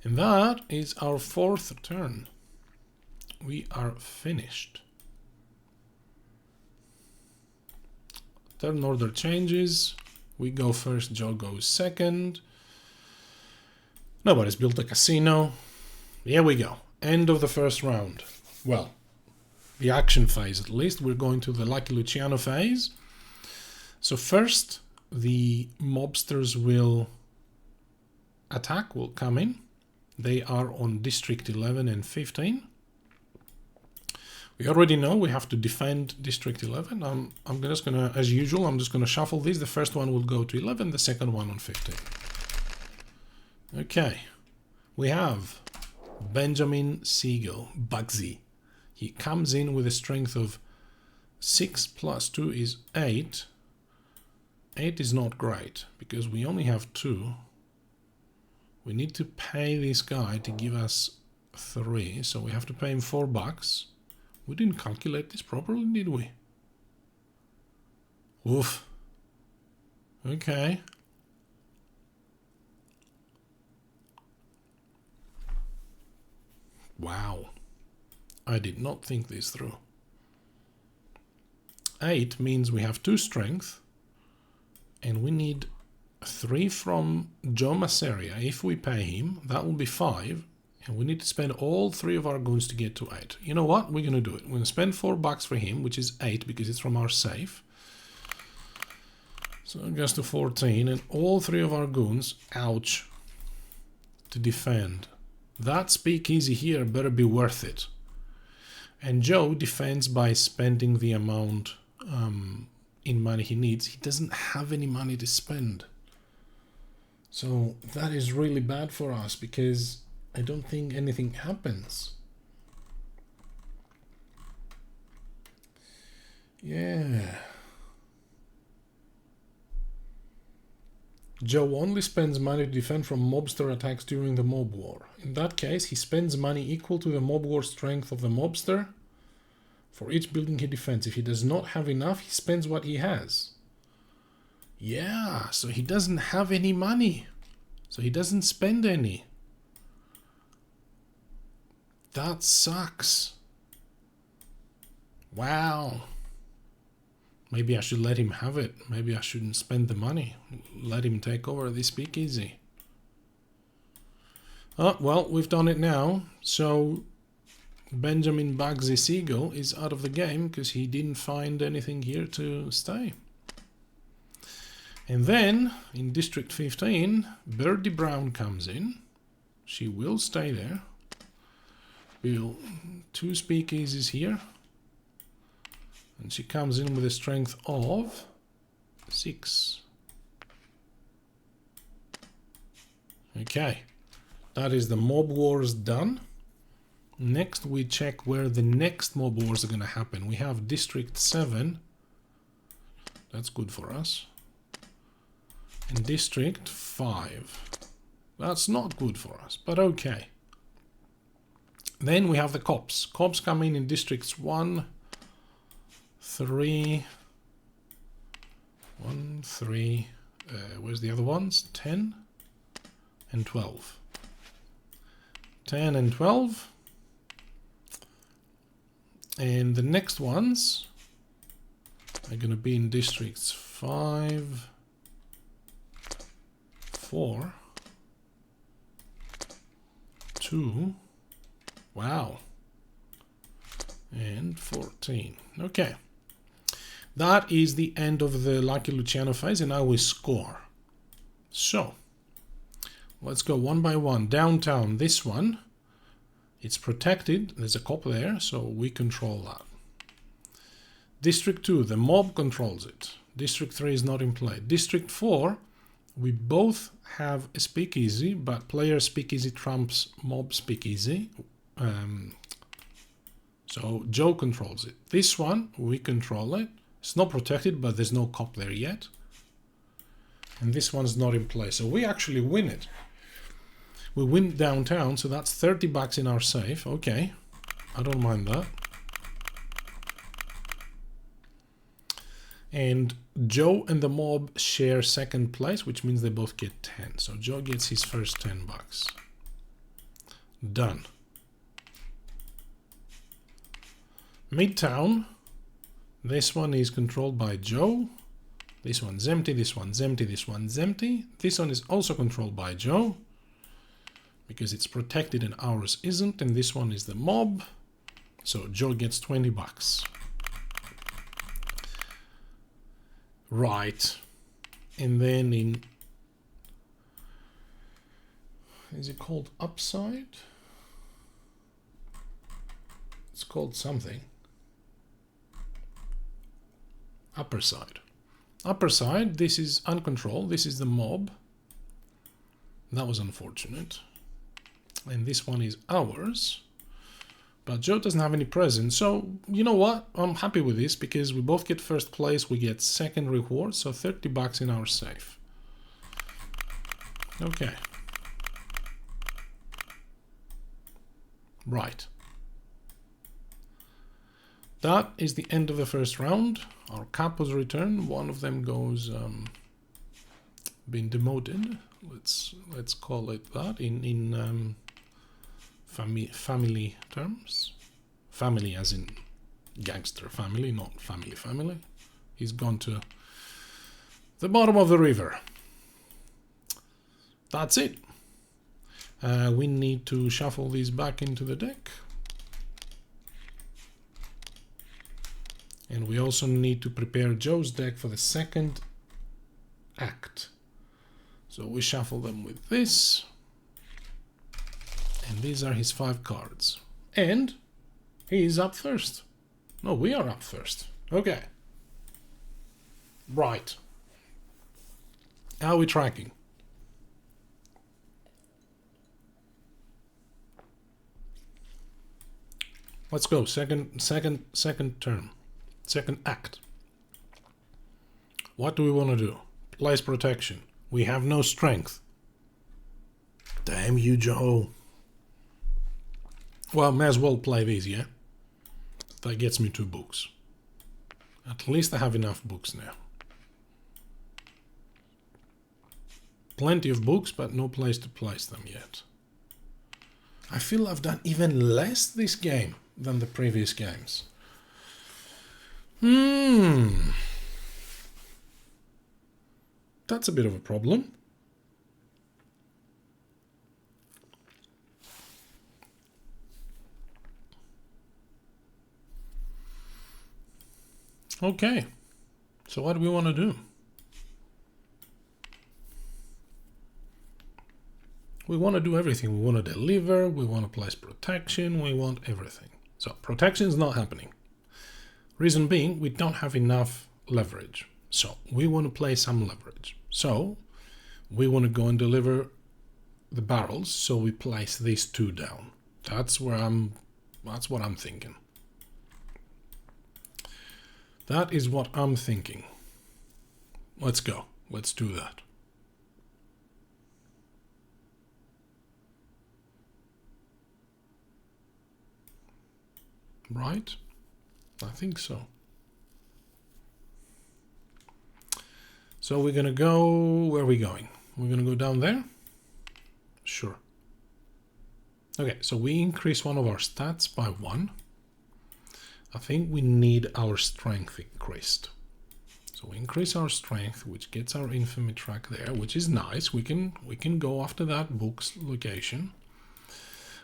[SPEAKER 1] And that is our 4th turn. We are finished. Turn order changes. We go first, Joe goes second. Nobody's built a casino. Here we go. End of the first round. Well, the action phase at least. We're going to the Lucky Luciano phase. So first, the mobsters will attack, will come in. They are on District 11 and 15. We already know we have to defend District 11. I'm just gonna, as usual, I'm just gonna shuffle these. The first one will go to 11, the second one on 15. Okay, we have Benjamin Siegel, Bugsy. He comes in with a strength of 6 plus 2 is 8. 8 is not great because we only have 2. We need to pay this guy to give us 3, so we have to pay him $4. We didn't calculate this properly, did we? Oof. Okay. Wow. I did not think this through. 8 means we have 2 strength, and we need 3 from Joe Masseria. If we pay him, that will be 5. And we need to spend all 3 of our goons to get to 8. You know what? We're going to do it. We're going to spend $4 for him, which is 8 because it's from our safe. So it goes to 14. And all 3 of our goons, ouch, to defend. That Speakeasy here better be worth it. And Joe defends by spending the amount in money he needs. He doesn't have any money to spend. So that is really bad for us because I don't think anything happens. Yeah. Joe only spends money to defend from mobster attacks during the mob war. In that case, he spends money equal to the mob war strength of the mobster for each building he defends. If he does not have enough, he spends what he has. Yeah, so he doesn't have any money. So he doesn't spend any. That sucks. Wow. Maybe I should let him have it. Maybe I shouldn't spend the money. Let him take over the Speakeasy. Well, we've done it now. So Benjamin Bugsy Siegel is out of the game because he didn't find anything here to stay. And then in District 15, Birdie Brown comes in. She will stay there. We'll 2 speakeasies here. And she comes in with a strength of 6. Okay, that is the mob wars done. Next we check where the next mob wars are going to happen. We have District 7. That's good for us. And District 5. That's not good for us, but okay. Then we have the cops. Cops come in Districts 1, 3, 1, 3, where's the other ones? 10 and 12. 10 and 12. And the next ones are going to be in Districts 5, 4, 2, wow, and 14. Okay. That is the end of the Lucky Luciano phase, and now we score. So, let's go one by one. Downtown, this one, it's protected. There's a cop there, so we control that. District 2, the mob controls it. District 3 is not in play. District 4, we both have a speakeasy, but player speakeasy trumps mob speakeasy. So Joe controls it. This one, we control it. It's not protected, but there's no cop there yet. And this one's not in play, so we actually win it. We win downtown, so that's 30 bucks in our safe. Okay, I don't mind that. And Joe and the mob share second place, which means they both get 10. So Joe gets his first 10 bucks. Done. Midtown. This one is controlled by Joe. This one's empty, this one's empty, this one's empty. This one is also controlled by Joe, because it's protected and ours isn't. And this one is the mob. So Joe gets 20 bucks. Right. And then in... is it called Upside? It's called something. Upper Side. Upper Side, this is uncontrolled. This is the mob. That was unfortunate. And this one is ours. But Joe doesn't have any presents. So, you know what? I'm happy with this because we both get first place. We get second reward. So 30 bucks in our safe. Okay. Right. That is the end of the first round. Our capos return. One of them goes being demoted. Let's call it that in family terms. Family as in gangster family, not family. He's gone to the bottom of the river. That's it. We need to shuffle these back into the deck. And we also need to prepare Joe's deck for the second act. So we shuffle them with this. And these are his 5 cards. And he is up first. No, we are up first. Okay. Right. How are we tracking? Let's go. Second term. Second act. What do we want to do? Place protection. We have no strength. Damn you, Joe. Well, may as well play these, yeah? That gets me 2 books. At least I have enough books now. Plenty of books, but no place to place them yet. I feel I've done even less this game than the previous games. That's a bit of a problem. Okay, so what do we want to do? We want to do everything. We want to deliver, we want to place protection, we want everything. So protection is not happening. Reason being, we don't have enough leverage. So we want to place some leverage. So we want to go and deliver the barrels, so we place these two down. That's what I'm thinking. That is what I'm thinking. Let's go. Let's do that. Right? I think so. So we're gonna go, where are we going? We're gonna go down there? Sure. Okay, so we increase one of our stats by 1. I think we need our strength increased. So we increase our strength, which gets our infamy track there, which is nice. We can go after that book's location.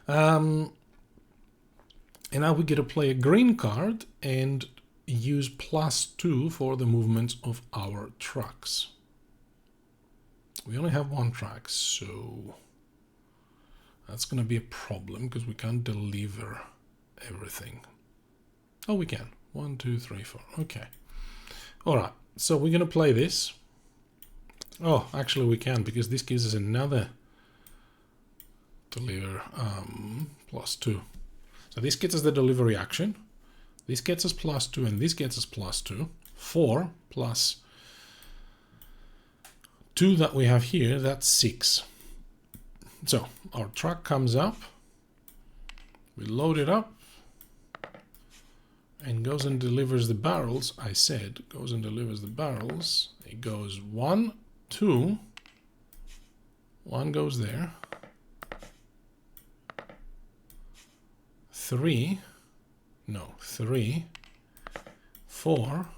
[SPEAKER 1] And now we get to play a green card and use +2 for the movements of our trucks. We only have 1 track, so that's going to be a problem because we can't deliver everything. Oh, we can. 1, 2, 3, 4. Okay. All right. So we're going to play this. Oh, actually we can, because this gives us another deliver +2. So this gets us the delivery action. This gets us +2, and this gets us +2. 4 plus 2 that we have here, that's 6. So our truck comes up, we load it up, and goes and delivers the barrels. I said goes and delivers the barrels. It goes 1, 2, 1 goes there, 3, 4.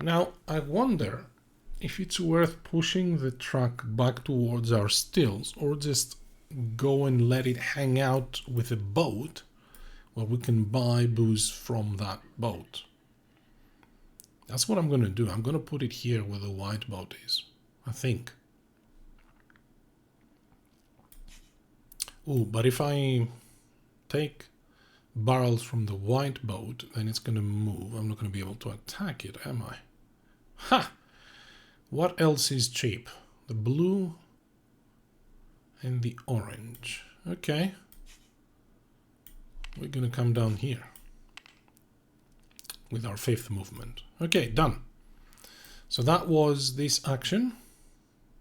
[SPEAKER 1] Now I wonder if it's worth pushing the truck back towards our stills, or just go and let it hang out with a boat where we can buy booze from that boat. That's what I'm going to do. I'm going to put it here where the white boat is, I think. Oh, but if I take barrels from the white boat, then it's going to move. I'm not going to be able to attack it, am I? Ha! What else is cheap? The blue and the orange. Okay. We're going to come down here with our 5th movement. Okay, done. So that was this action,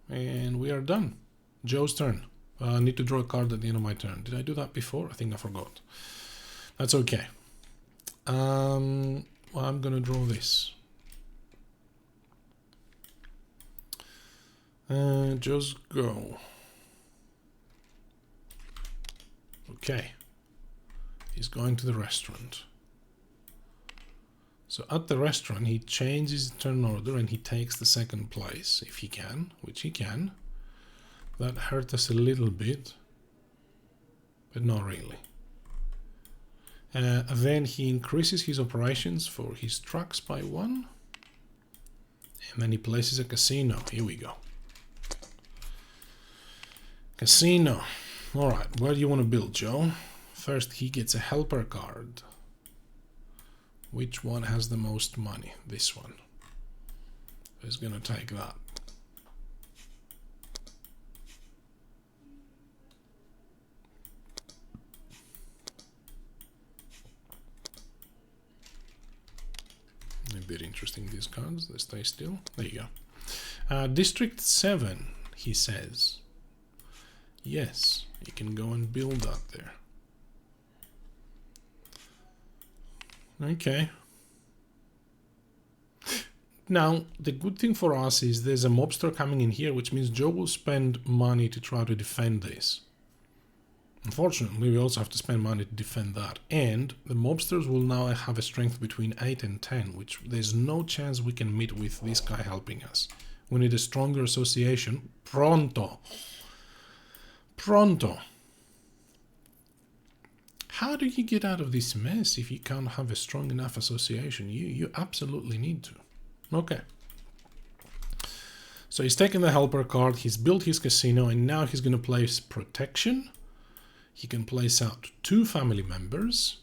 [SPEAKER 1] and we are done. Joe's turn. I need to draw a card at the end of my turn. Did I do that before? I think I forgot. That's okay. I'm going to draw this. Just go. Okay. He's going to the restaurant. So at the restaurant, he changes turn order and he takes the 2nd place, if he can, which he can. That hurt us a little bit, but not really. Then he increases his operations for his trucks by 1. And then he places a casino. Here we go. Casino. Alright, where do you want to build, Joe? First, he gets a helper card. Which one has the most money? This one. He's gonna take that. A bit interesting, these cards. They stay still. There you go. District 7, he says. Yes, you can go and build that there. Okay. Now, the good thing for us is there's a mobster coming in here, which means Joe will spend money to try to defend this. Unfortunately, we also have to spend money to defend that. And the mobsters will now have a strength between 8 and 10, which there's no chance we can meet with this guy helping us. We need a stronger association. Pronto. Pronto. How do you get out of this mess if you can't have a strong enough association? You absolutely need to. Okay. So he's taken the helper card, he's built his casino, and now he's going to place protection. He can place out 2 family members.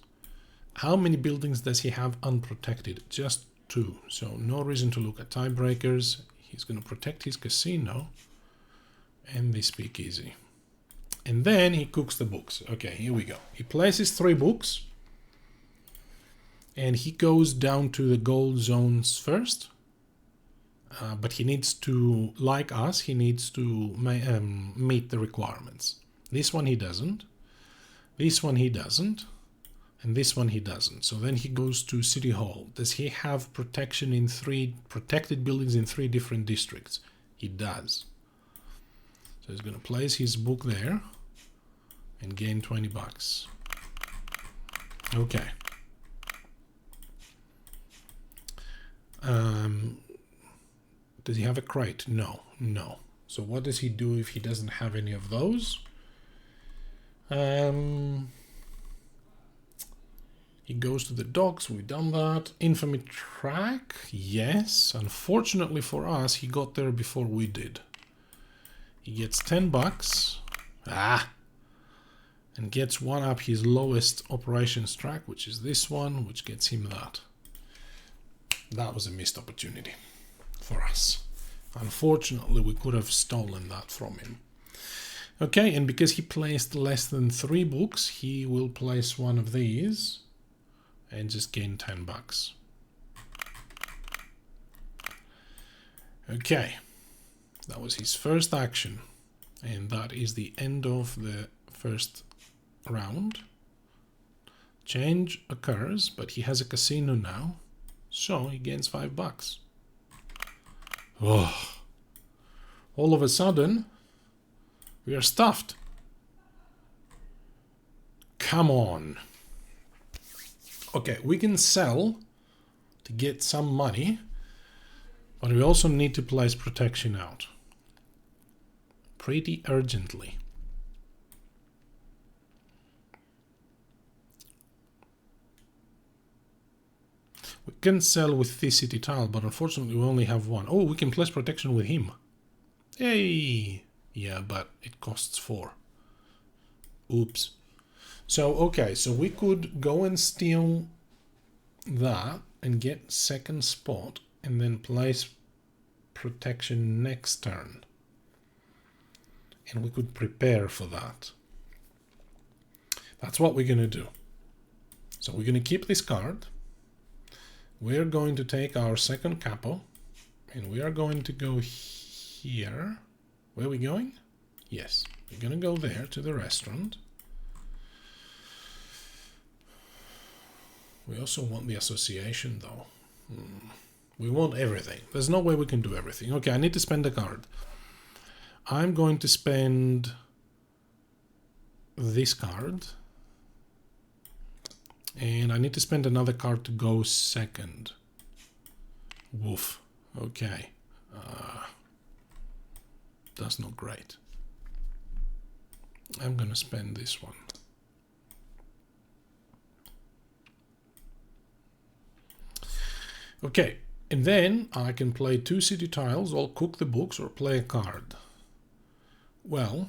[SPEAKER 1] How many buildings does he have unprotected? Just 2. So no reason to look at tiebreakers. He's going to protect his casino and the speakeasy. And then he cooks the books. Okay, here we go. He places 3 books. And he goes down to the gold zones first. But he needs to, like us, he needs to meet the requirements. This one he doesn't. This one he doesn't. And this one he doesn't. So then he goes to City Hall. Does he have protection in 3 protected buildings in 3 different districts? He does. So he's going to place his book there and gain 20 bucks. Okay. Does he have a crate? No, no. So what does he do if he doesn't have any of those? He goes to the docks. We've done that. Infamy track? Yes. Unfortunately for us, he got there before we did. He gets 10 bucks. And gets 1 up his lowest operations track, which is this one, which gets him that. That was a missed opportunity for us. Unfortunately, we could have stolen that from him. Okay, and because he placed less than 3 books, he will place one of these and just gain 10 bucks. Okay, that was his first action, and that is the end of the first round. Change occurs, but he has a casino now, so he gains 5 bucks. Oh, all of a sudden, we are stuffed. Come on. Okay, we can sell to get some money, but we also need to place protection out. Pretty urgently. We can sell with this city tile, but unfortunately we only have 1. Oh, we can place protection with him. Hey! Yeah, but it costs 4. Oops. So, okay, so we could go and steal that and get 2nd spot and then place protection next turn. And we could prepare for that. That's what we're going to do. So we're going to keep this card. We're going to take our 2nd capo and we are going to go here. Where are we going? Yes, we're going to go there to the restaurant. We also want the association though. We want everything. There's no way we can do everything. Okay, I need to spend a card. I'm going to spend this card. And I need to spend another card to go 2nd. Woof. Okay. That's not great. I'm going to spend this one. Okay, and then I can play 2 city tiles, or cook the books, or play a card. Well,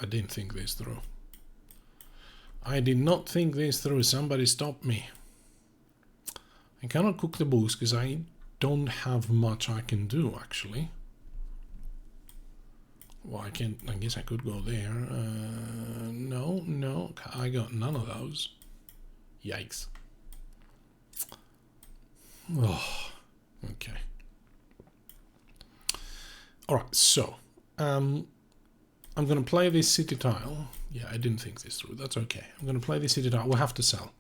[SPEAKER 1] I didn't think this through. I did not think this through. Somebody stop me. I cannot cook the books because I don't have much I can do, actually. Well, I can't. I guess I could go there. No, I got none of those. Yikes. Oh, okay. All right, so I'm going to play this city tile. Yeah, I didn't think this through. That's okay. I'm going to play this city tile. We'll have to sell.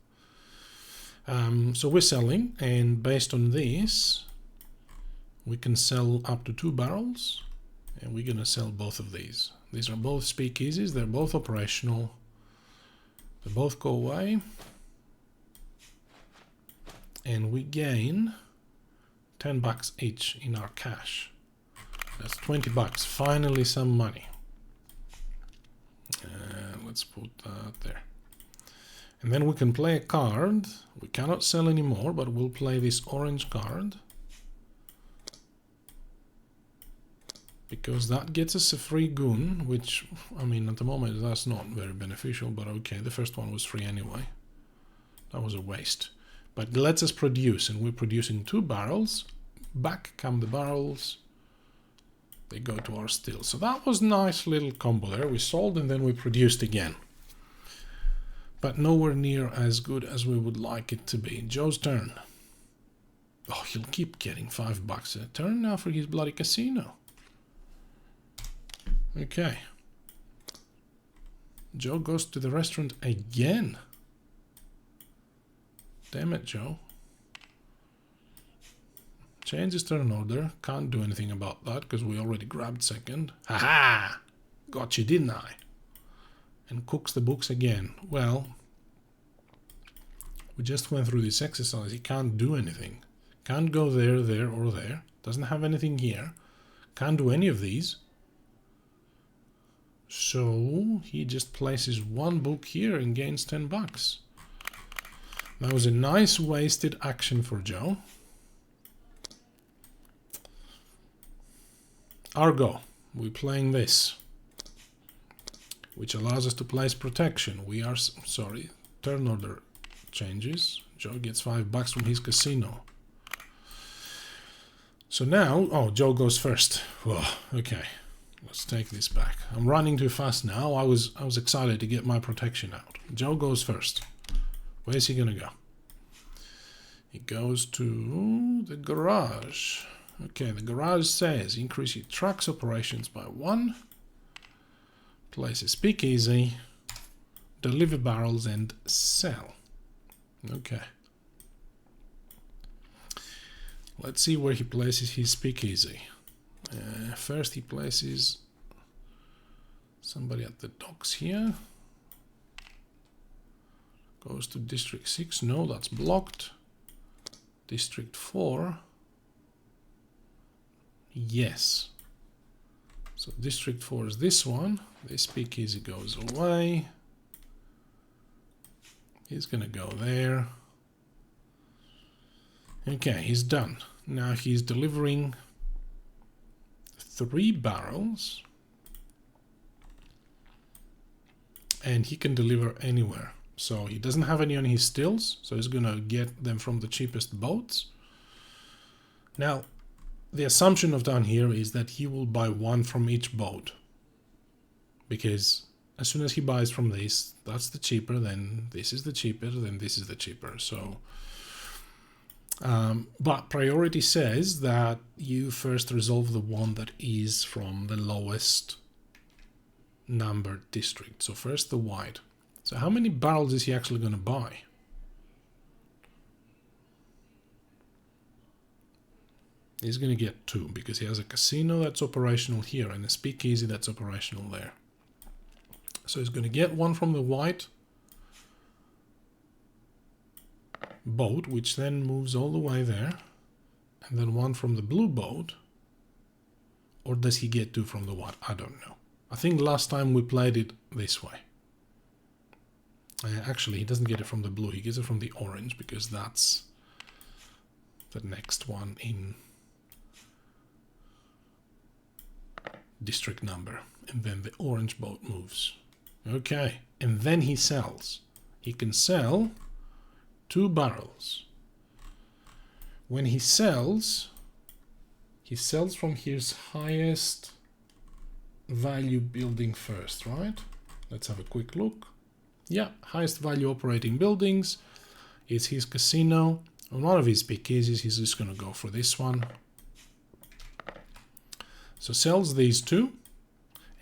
[SPEAKER 1] So we're selling, and based on this, we can sell up to 2 barrels. And we're going to sell both of these. These are both speakeasies. They're both operational. They both go away. And we gain 10 bucks each in our cash. That's 20 bucks. Finally some money. Let's put that there. And then we can play a card. We cannot sell anymore, but we'll play this orange card. Because that gets us a free goon, which, I mean, at the moment that's not very beneficial, but okay, the first one was free anyway. That was a waste. But it lets us produce, and we're producing 2 barrels. Back come the barrels. They go to our still. So that was a nice little combo there. We sold and then we produced again. But nowhere near as good as we would like it to be. Joe's turn. Oh, he'll keep getting $5 a turn now for his bloody casino. Okay. Joe goes to the restaurant again. Damn it, Joe. Change his turn order. Can't do anything about that because we already grabbed second. Haha! Got you, didn't I? And cooks the books again. Well, we just went through this exercise. He can't do anything. Can't go there, there, or there. Doesn't have anything here. Can't do any of these. So he just places 1 book here and gains $10. That was a nice wasted action for Joe. Our go. We're playing this, which allows us to place protection. We are, sorry, turn order changes. Joe gets $5 from his casino. So now, oh, Joe goes first. Oh, okay. Let's take this back. I'm running too fast now. I was excited to get my protection out. Joe goes first. Where's he gonna go? He goes to the garage. Okay, the garage says increase your truck's operations by 1. Place a speakeasy. Deliver barrels and sell. Okay. Let's see where he places his speakeasy. First he places somebody at the docks here. Goes to District 6. No, that's blocked. District 4. Yes. So District 4 is this one. This speakeasy goes away. He's gonna go there. Okay, he's done. Now he's delivering 3 barrels. And he can deliver anywhere. So he doesn't have any on his stills, so he's gonna get them from the cheapest boats. Now, the assumption of down here is that he will buy 1 from each boat. Because as soon as he buys from this, that's the cheaper, then this is the cheaper, then this is the cheaper. So, but priority says that you first resolve the one that is from the lowest numbered district. So first the white. So how many barrels is he actually going to buy? He's going to get 2 because he has a casino that's operational here and a speakeasy that's operational there. So he's going to get 1 from the white boat, which then moves all the way there, and then 1 from the blue boat. Or does he get 2 from the white? I don't know. I think last time we played it this way. Actually, he doesn't get it from the blue, he gets it from the orange, because that's the next one in district number. And then the orange boat moves. Okay, and then he sells. He can sell 2 barrels. When he sells from his highest value building first, right? Let's have a quick look. Yeah, highest value operating buildings is his casino. On one of his speakeasies, he's just going to go for this one. So sells these 2.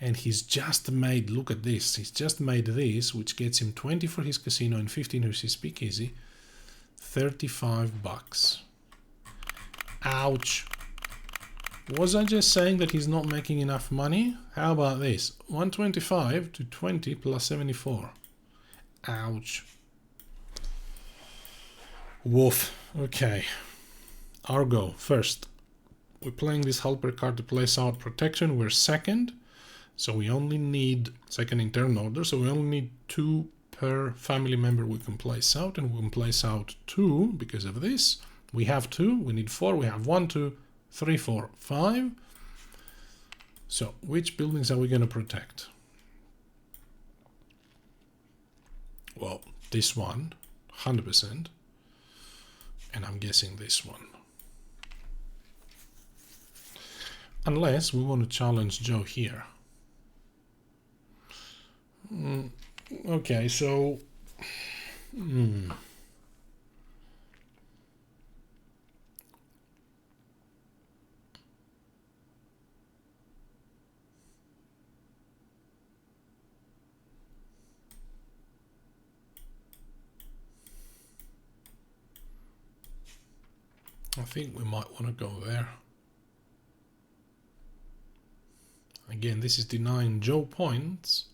[SPEAKER 1] And he's just made, look at this, he's just made this, which gets him 20 for his casino and 15 for his speakeasy. $35. Ouch. Was I just saying that he's not making enough money? How about this? 125 to 20 plus 74. Ouch. Woof. Okay. Our go. First, we're playing this helper card to place out protection. We're second. So we only need second in turn order, so we only need 2 per family member we can place out, and we can place out 2 because of this. We have 2, we need 4, we have 1, 2, 3, 4, 5. So which buildings are we going to protect? Well, this one, 100%, and I'm guessing this one. Unless we want to challenge Joe here. Okay, so I think we might want to go there. Again, this is denying Joe points,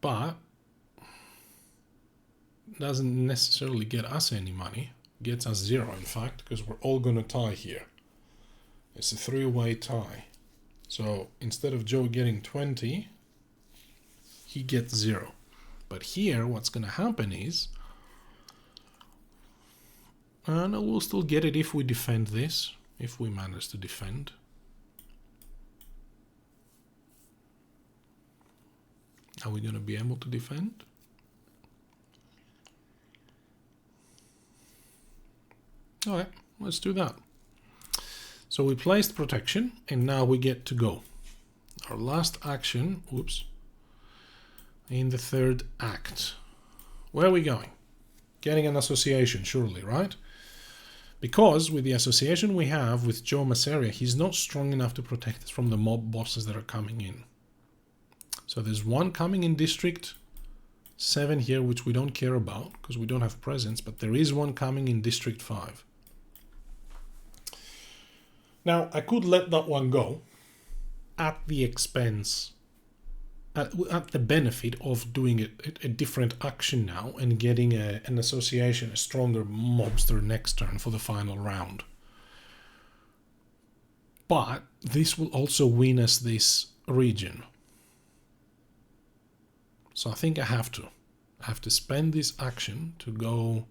[SPEAKER 1] but doesn't necessarily get us any money. Gets us 0, in fact, because we're all going to tie here. It's a 3-way tie. So instead of Joe getting 20, he gets 0. But here, what's going to happen is, and we'll still get it if we defend this, if we manage to defend. Are we going to be able to defend? Alright, let's do that. So we placed protection, and now we get to go. Our last action, oops, in the 3rd act. Where are we going? Getting an association, surely, right? Because with the association we have with Joe Masseria, he's not strong enough to protect us from the mob bosses that are coming in. So there's one coming in District 7 here, which we don't care about, because we don't have presence, but there is one coming in District 5. Now, I could let that one go at the expense, at the benefit of doing a different action now and getting an association, a stronger mobster next turn for the final round. But this will also win us this region. So I think I have to spend this action to go.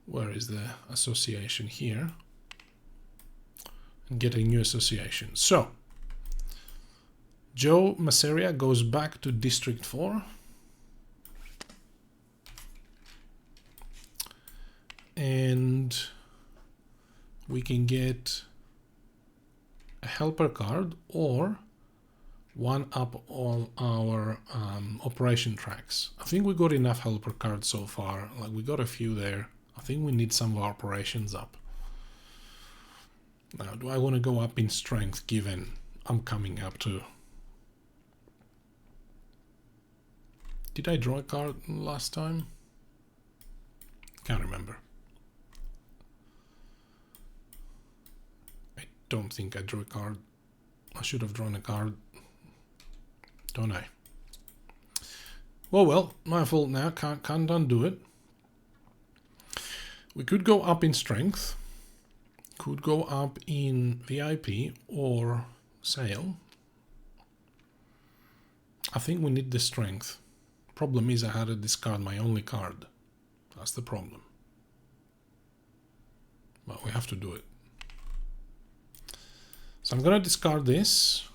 [SPEAKER 1] Where is the association here? And get a new association. So Joe Masseria goes back to District 4. And we can get a helper card or one up all our operation tracks. I think we got enough helper cards so far. Like, we got a few there. I think we need some of our operations up. Now, do I want to go up in strength given I'm coming up to... Did I draw a card last time? Can't remember. I don't think I drew a card. I should have drawn a card. Don't I? Well, my fault now. Can't undo it. We could go up in strength. Could go up in VIP or sale. I think we need the strength. Problem is I had to discard my only card. That's the problem. But we have to do it. So I'm gonna discard this,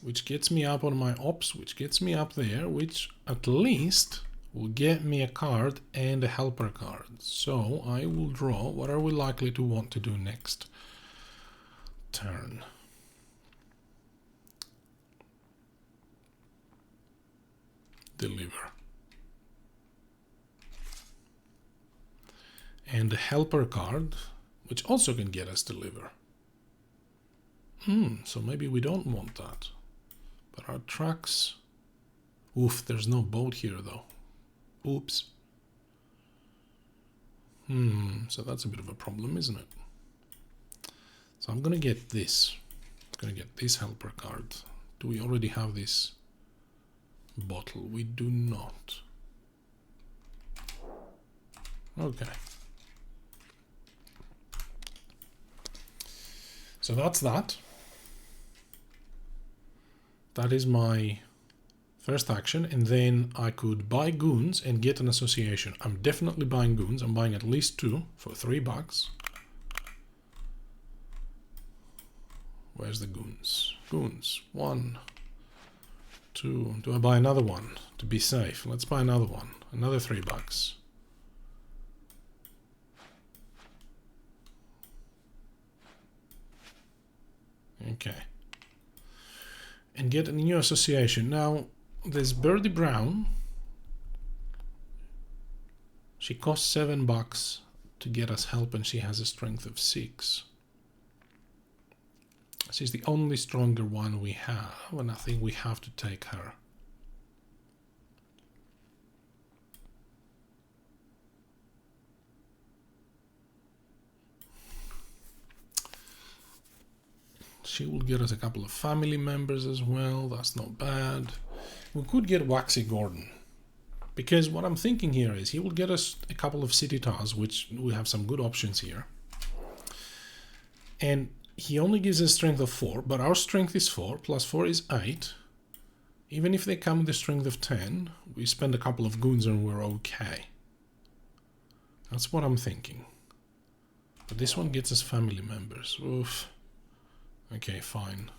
[SPEAKER 1] which gets me up on my ops, which gets me up there, which at least will get me a card and a helper card. So I will draw. What are we likely to want to do next turn? Deliver. And a helper card, which also can get us deliver. So maybe we don't want that. But our trucks... Oof, there's no boat here though. Oops. So that's a bit of a problem, isn't it? So I'm gonna get this. I'm gonna get this helper card. Do we already have this bottle? We do not. Okay. So that's that. That is my first action, and then I could buy goons and get an association. I'm definitely buying goons. I'm buying at least 2 for $3. Where's the goons? Goons. 1, 2. Do I buy another one to be safe? Let's buy another one. Another $3. Okay. And get a new association. Now, there's Birdie Brown. She costs $7 to get us help, and she has a strength of 6. She's the only stronger one we have, and I think we have to take her. She will get us a couple of family members as well. That's not bad. We could get Waxy Gordon, because what I'm thinking here is he will get us a couple of city towers, which we have some good options here. And he only gives us strength of 4, but our strength is 4, plus 4 is 8. Even if they come with a strength of 10, we spend a couple of goons and we're okay. That's what I'm thinking. But this one gets us family members. Oof. Okay, fine.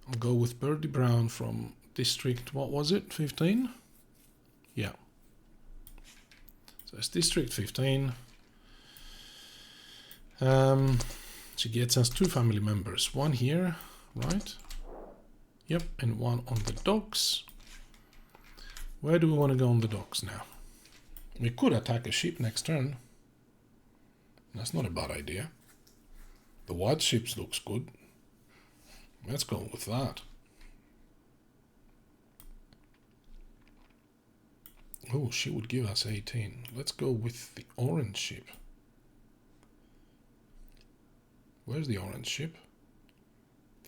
[SPEAKER 1] I'll go with Birdie Brown from District, what was it, 15? Yeah. So it's District 15. She gets us 2 family members. 1 here, right? Yep, and 1 on the docks. Where do we want to go on the docks now? We could attack a ship next turn. That's not a bad idea. The white ships looks good. Let's go with that. Oh, she would give us 18. Let's go with the orange ship. Where's the orange ship?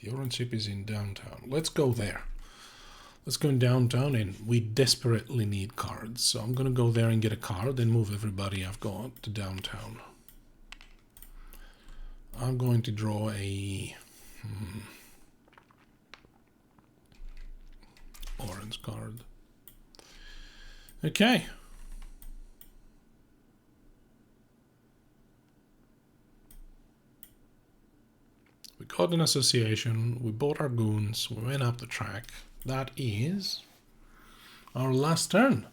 [SPEAKER 1] The orange ship is in downtown. Let's go there. Let's go in downtown, and we desperately need cards. So I'm going to go there and get a card, then move everybody I've got to downtown. I'm going to draw a orange card. Okay. We got an association, we bought our goons, we went up the track. That is our last turn.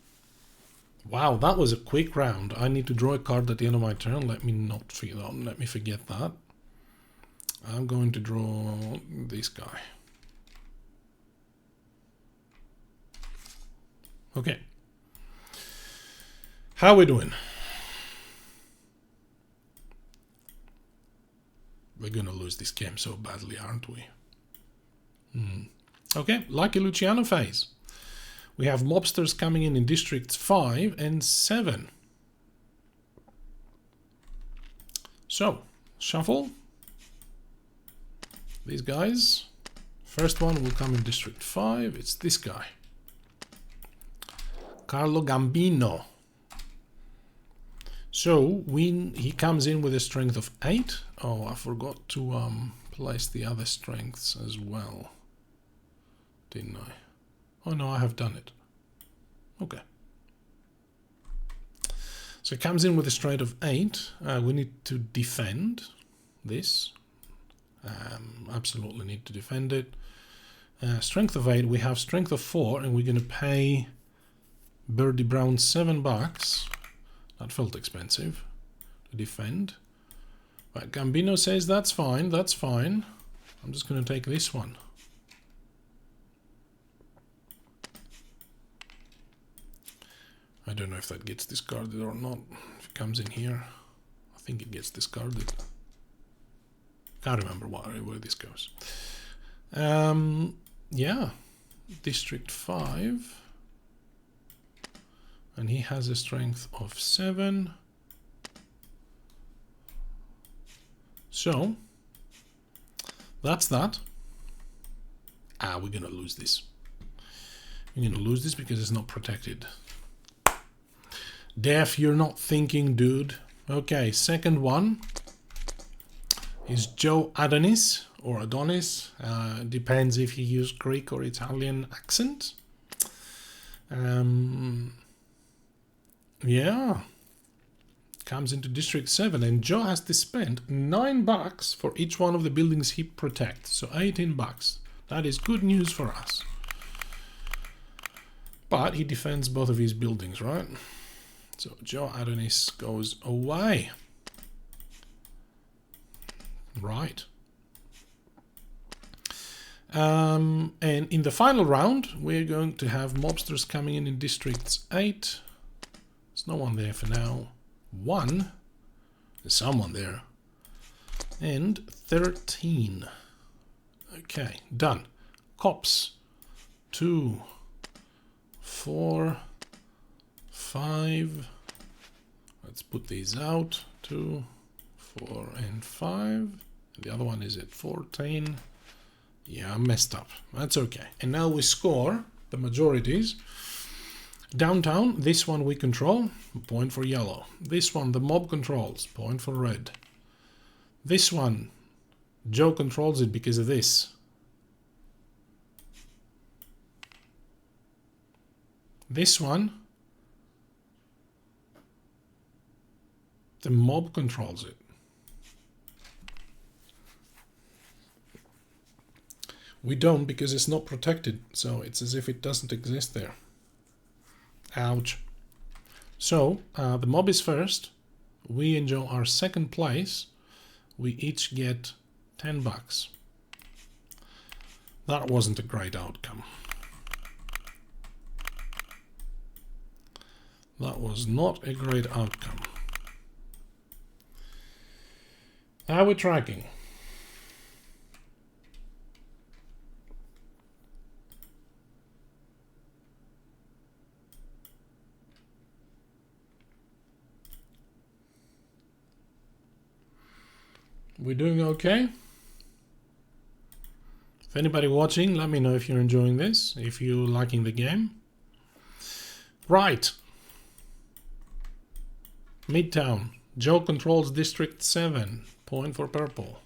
[SPEAKER 1] Wow, that was a quick round. I need to draw a card at the end of my turn. Let me forget that. I'm going to draw this guy. Okay. How are we doing? We're going to lose this game so badly, aren't we? Okay, Lucky Luciano phase. We have mobsters coming in Districts 5 and 7. So, shuffle. These guys. First one will come in District 5. It's this guy. Carlo Gambino. So, he comes in with a strength of 8. Oh, I forgot to place the other strengths as well. Didn't I? Oh no, I have done it. Okay. So it comes in with a strength of 8. We need to defend this. Absolutely need to defend it. Strength of 8. We have strength of 4, and we're going to pay Birdie Brown $7. That felt expensive to defend. Right, Gambino says that's fine, that's fine. I'm just going to take this one. I don't know if that gets discarded or not. If it comes in here, I think it gets discarded. Can't remember where this goes. Yeah, District 5. And he has a strength of 7. So, that's that. We're going to lose this. We're going to lose this because it's not protected. Def, you're not thinking, dude. Okay, second one is Joe Adonis. or Adonis. Depends if you use Greek or Italian accent. Yeah. Comes into District 7, and Joe has to spend $9 for each one of the buildings he protects. So $18. That is good news for us. But he defends both of his buildings, right? So Joe Adonis goes away. Right. And in the final round, we're going to have mobsters coming in Districts 8. There's no one there for now. 1. There's someone there. And 13. Okay, done. Cops. 2, 4, 5. Let's put these out. 2, 4, and 5. The other one is at 14. Yeah, I messed up. That's okay. And now we score the majorities. Downtown, this one we control, point for yellow. This one, the mob controls, point for red. This one, Joe controls it because of this. This one, the mob controls it. We don't because it's not protected, so it's as if it doesn't exist there. Ouch. So, the mob is first. We and Joe are second place. We each get $10. That wasn't a great outcome. That was not a great outcome. How are we tracking? We're doing okay. If anybody watching, let me know if you're enjoying this, if you're liking the game. Right. Midtown. Joe controls District 7. Point for purple.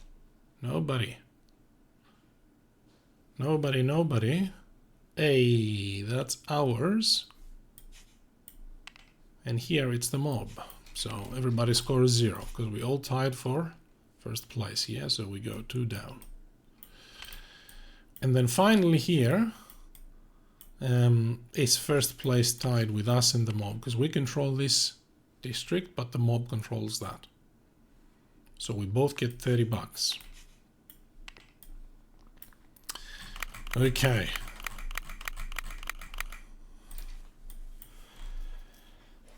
[SPEAKER 1] Nobody. Nobody, nobody. Hey, that's ours. And here it's the mob. So everybody scores 0 because we all tied for first place. Yeah, so we go 2 down. And then finally here is first place tied with us and the mob because we control this district, but the mob controls that. So we both get $30. Okay.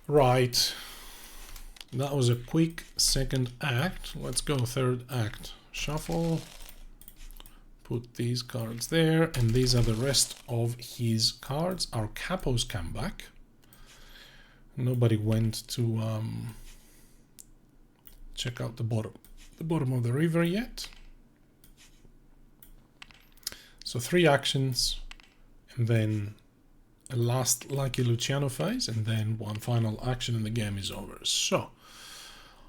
[SPEAKER 1] Right. That was a quick second act. Let's go third act. Shuffle. Put these cards there, and these are the rest of his cards. Our capos come back. Nobody went to check out the bottom of the river yet. So 3 actions, and then a last Lucky Luciano phase, and then 1 final action, and the game is over. So,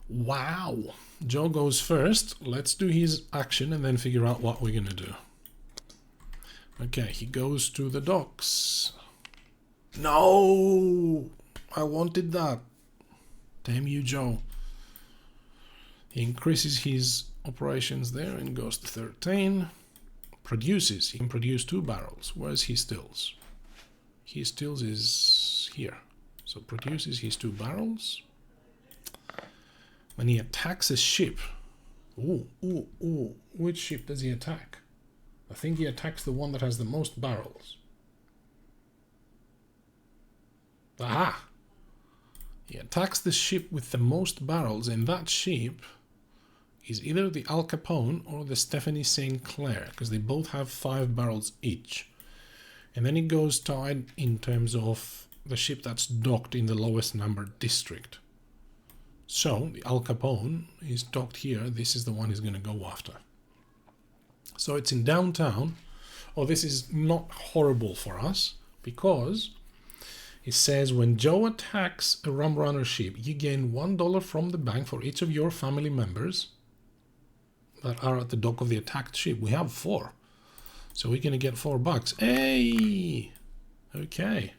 [SPEAKER 1] wow. Joe goes first. Let's do his action and then figure out what we're gonna do. Okay, he goes to the docks. No! I wanted that. Damn you, Joe. He increases his operations there and goes to 13. Produces. He can produce 2 barrels. Where's his stills? His stills is here. So produces his 2 barrels. When he attacks a ship. Ooh, ooh, ooh. Which ship does he attack? I think he attacks the one that has the most barrels. Aha! He attacks the ship with the most barrels, and that ship is either the Al Capone or the Stephanie St. Clair, because they both have 5 barrels each. And then it goes tied in terms of the ship that's docked in the lowest numbered district. So the Al Capone is docked here. This is the one he's going to go after. So it's in downtown. Oh, this is not horrible for us because it says when Joe attacks a rum runner ship, you gain $1 from the bank for each of your family members. that are at the dock of the attacked ship. We have 4. So we're going to get $4. Hey! Okay.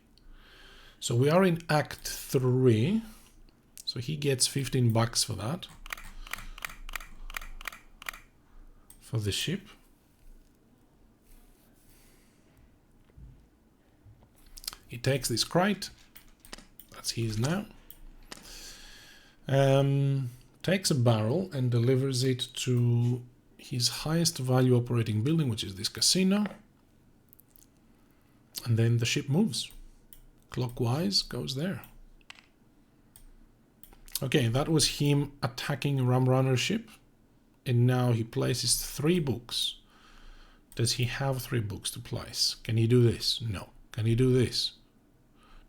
[SPEAKER 1] So we are in Act 3. So he gets $15 for that. For the ship. He takes this crate. That's his now. Takes a barrel and delivers it to his highest value operating building, which is this casino. And then the ship moves. Clockwise, goes there. Okay, that was him attacking Rum Runner ship. And now he places 3 books. Does he have 3 books to place? Can he do this? No. Can he do this?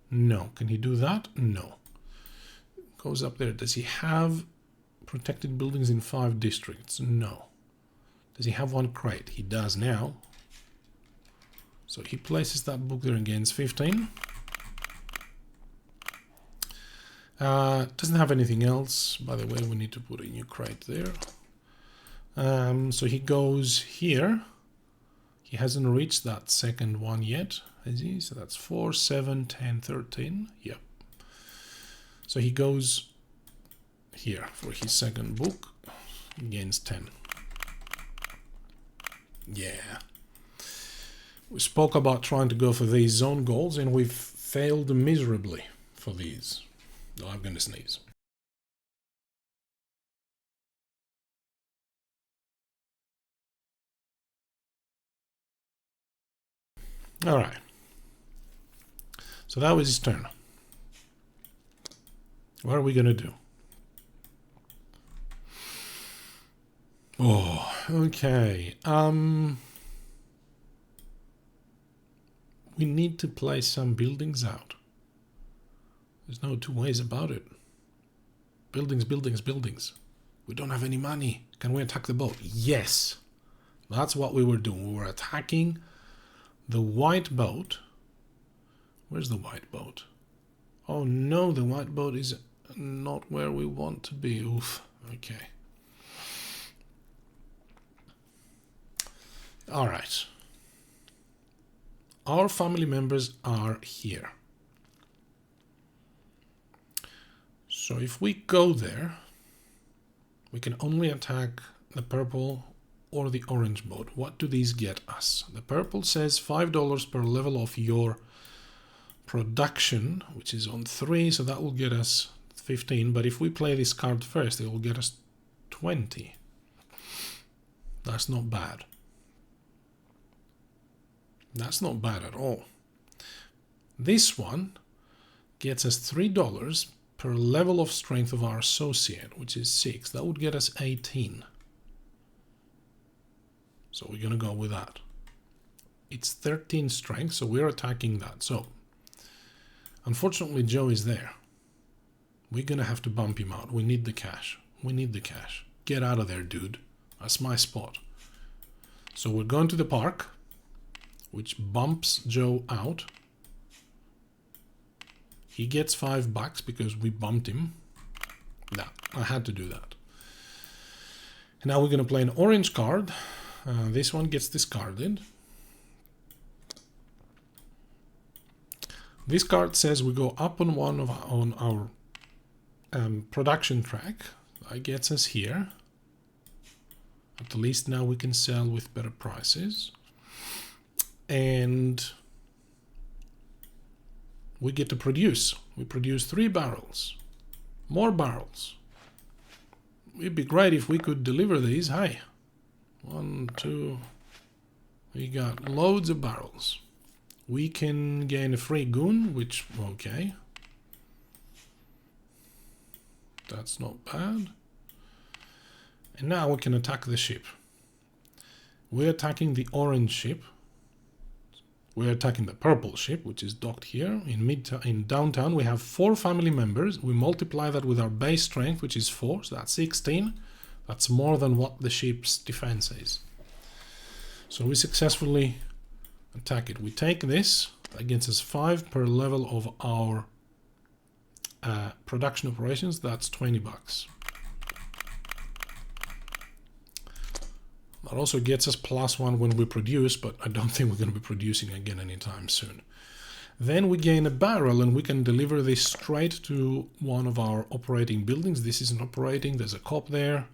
[SPEAKER 1] No. Can he do that? No. Goes up there. Does he have protected buildings in 5 districts? No. Does he have 1 crate? He does now. So he places that book there and gains 15. Doesn't have anything else. By the way, we need to put a new crate there. So he goes here. He hasn't reached that second one yet, has he? So that's 4, 7, 10, 13. Yep. So he goes here for his second book. He gains 10. Yeah. We spoke about trying to go for these zone goals, and we've failed miserably for these. Oh, I'm going to sneeze. All right. So that was his turn. What are we going to do? Oh, okay. We need to place some buildings out. There's no 2 ways about it. Buildings, buildings, buildings. We don't have any money. Can we attack the boat? Yes. That's what we were doing. We were attacking the white boat. Where's the white boat? Oh no, the white boat is not where we want to be. Oof. Okay. All right. Our family members are here. So if we go there, we can only attack the purple or the orange boat. What do these get us? The purple says $5 per level of your production, which is on 3, so that will get us 15. But if we play this card first, it will get us 20. That's not bad. That's not bad at all. This one gets us $3 per level of strength of our associate, which is 6. That would get us 18. So we're going to go with that. It's 13 strength, so we're attacking that. So, unfortunately, Joe is there. We're going to have to bump him out. We need the cash. We need the cash. Get out of there, dude. That's my spot. So we're going to the park, which bumps Joe out. He gets $5 because we bumped him. No, I had to do that. And now we're going to play an orange card. This one gets discarded. This card says we go up on our production track. That gets us here. At least now we can sell with better prices. And we get to produce. We produce 3 barrels. More barrels. It'd be great if we could deliver these. Hey. 1, 2. We got loads of barrels. We can gain a free goon, which, okay. That's not bad. And now we can attack the ship. We're attacking the orange ship. We're attacking the purple ship, which is docked here. In downtown, we have 4 family members. We multiply that with our base strength, which is 4, so that's 16. That's more than what the ship's defense is. So we successfully attack it. We take this. That gets us 5 per level of our production operations. That's $20. That also gets us +1 when we produce, but I don't think we're going to be producing again anytime soon. Then we gain a barrel and we can deliver this straight to one of our operating buildings. This isn't operating, there's a cop there.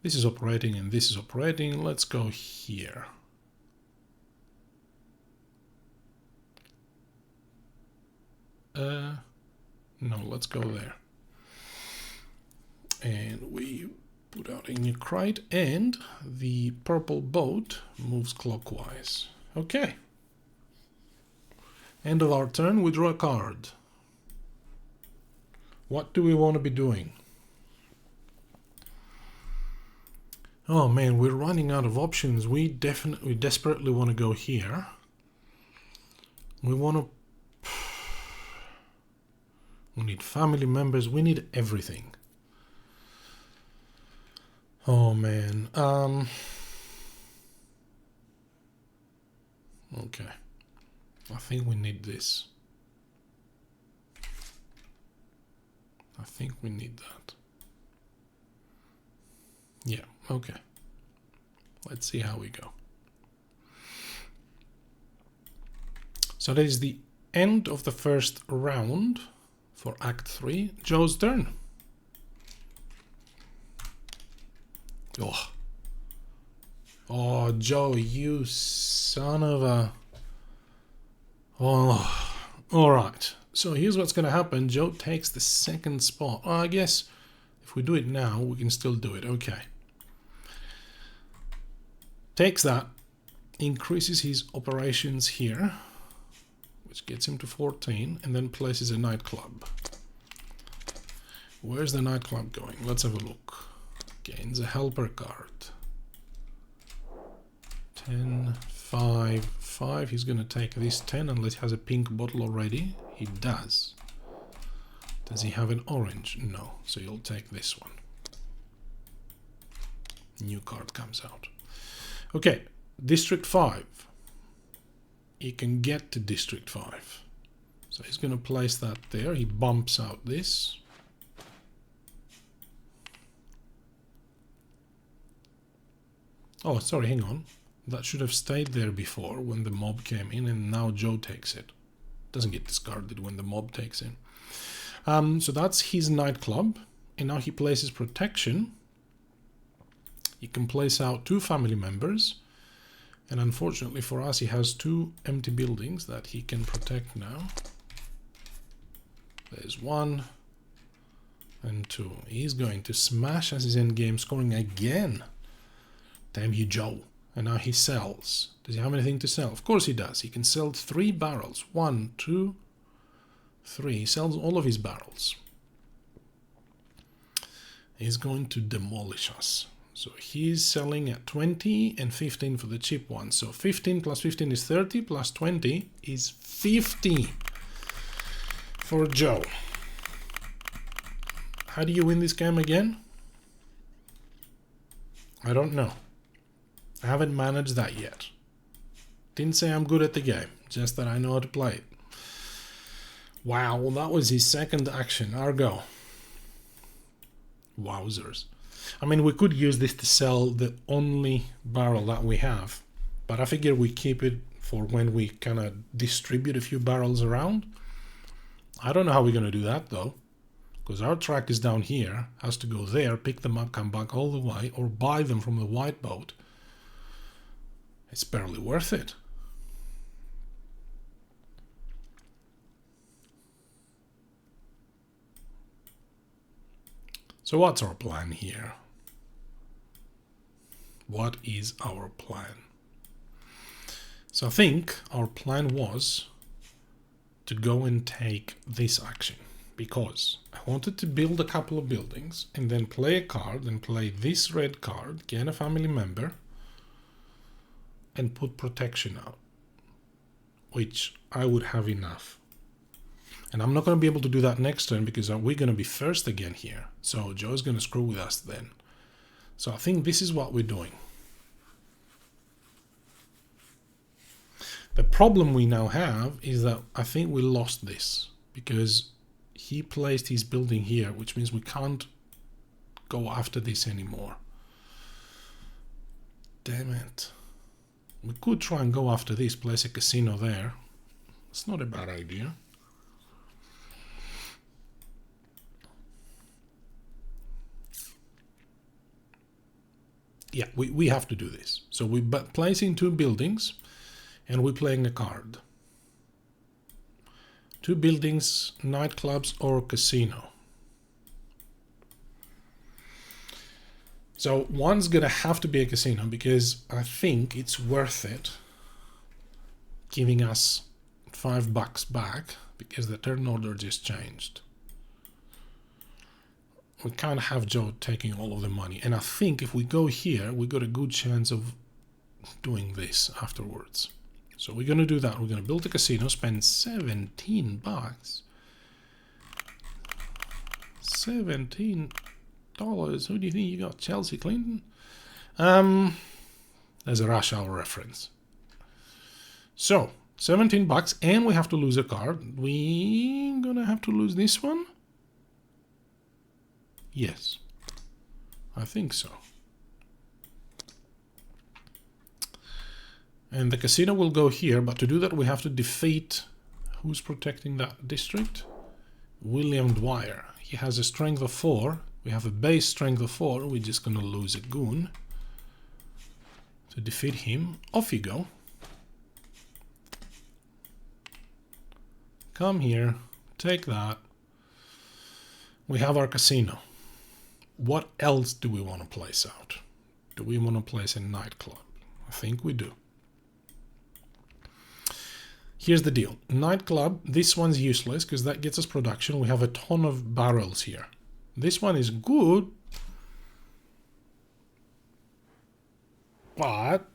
[SPEAKER 1] This is operating and this is operating. Let's go here. No, let's go there. And we put out a new crate and the purple boat moves clockwise. Okay. End of our turn, we draw a card. What do we want to be doing? Oh man, we're running out of options. We desperately want to go here. We want to... We need family members. We need everything. Oh man. Okay. I think we need this. I think we need that. Yeah, okay. Let's see how we go. So that is the end of the first round for Act 3. Joe's turn. Oh, Joe, you son of a... Oh, all right. So here's what's going to happen. Joe takes the second spot. Oh, I guess if we do it now, we can still do it. Okay. Takes that, increases his operations here, which gets him to 14, and then places a nightclub. Where's the nightclub going? Let's have a look. Gains a helper card. 10, 5, 5. He's going to take this 10 unless he has a pink bottle already. He does. Does he have an orange? No. So you'll take this one. New card comes out. Okay. District 5. He can get to District 5. So he's going to place that there. He bumps out this. Oh, sorry, hang on. That should have stayed there before when the mob came in, and now Joe takes it. Doesn't get discarded when the mob takes in. So that's his nightclub, and now he places protection. He can place out 2 family members, and unfortunately for us, he has 2 empty buildings that he can protect now. There's 1 and 2. He's going to smash as his endgame, scoring again. Damn you, Joe. And now he sells. Does he have anything to sell? Of course he does. He can sell 3 barrels. 1, 2, 3. He sells all of his barrels. He's going to demolish us. So he's selling at 20 and 15 for the cheap one. So 15 plus 15 is 30 plus 20 is 50 for Joe. How do you win this game again? I don't know. I haven't managed that yet. Didn't say I'm good at the game, just that I know how to play it. Wow, well that was his second action. Argo. Wowzers. I mean, we could use this to sell the only barrel that we have, but I figure we keep it for when we kind of distribute a few barrels around. I don't know how we're going to do that though, because our track is down here, has to go there, pick them up, come back all the way, or buy them from the white boat. It's barely worth it. So what's our plan here? What is our plan? So I think our plan was to go and take this action, because I wanted to build a couple of buildings and then play a card and play this red card, gain a family member, and put protection out, which I would have enough. And I'm not going to be able to do that next turn because we're going to be first again here. So Joe's going to screw with us then. So I think this is what we're doing. The problem we now have is that I think we lost this because he placed his building here, which means we can't go after this anymore. damn it. We could try and go after this, place a casino there. It's not a bad idea. Yeah, we have to do this. So we're placing 2 buildings and we're playing a card. 2 buildings, nightclubs or casino. So one's gonna have to be a casino because I think it's worth it giving us $5 back because the turn order just changed. We can't have Joe taking all of the money. And I think if we go here, we got a good chance of doing this afterwards. So we're going to do that. We're going to build a casino, spend $17. $17. Who do you think you got? Chelsea Clinton? There's a Rush Hour reference. So, $17 and we have to lose a card. We're going to have to lose this one? Yes, I think so. And the casino will go here, but to do that we have to defeat... Who's protecting that district? William Dwyer. He has a strength of 4. We have a base strength of 4. We're just going to lose a goon to defeat him. Off you go. Come here. Take that. We have our casino. What else do we want to place out? Do we want to place a nightclub? I think we do. Here's the deal. Nightclub, this one's useless because that gets us production. We have a ton of barrels here. This one is good, but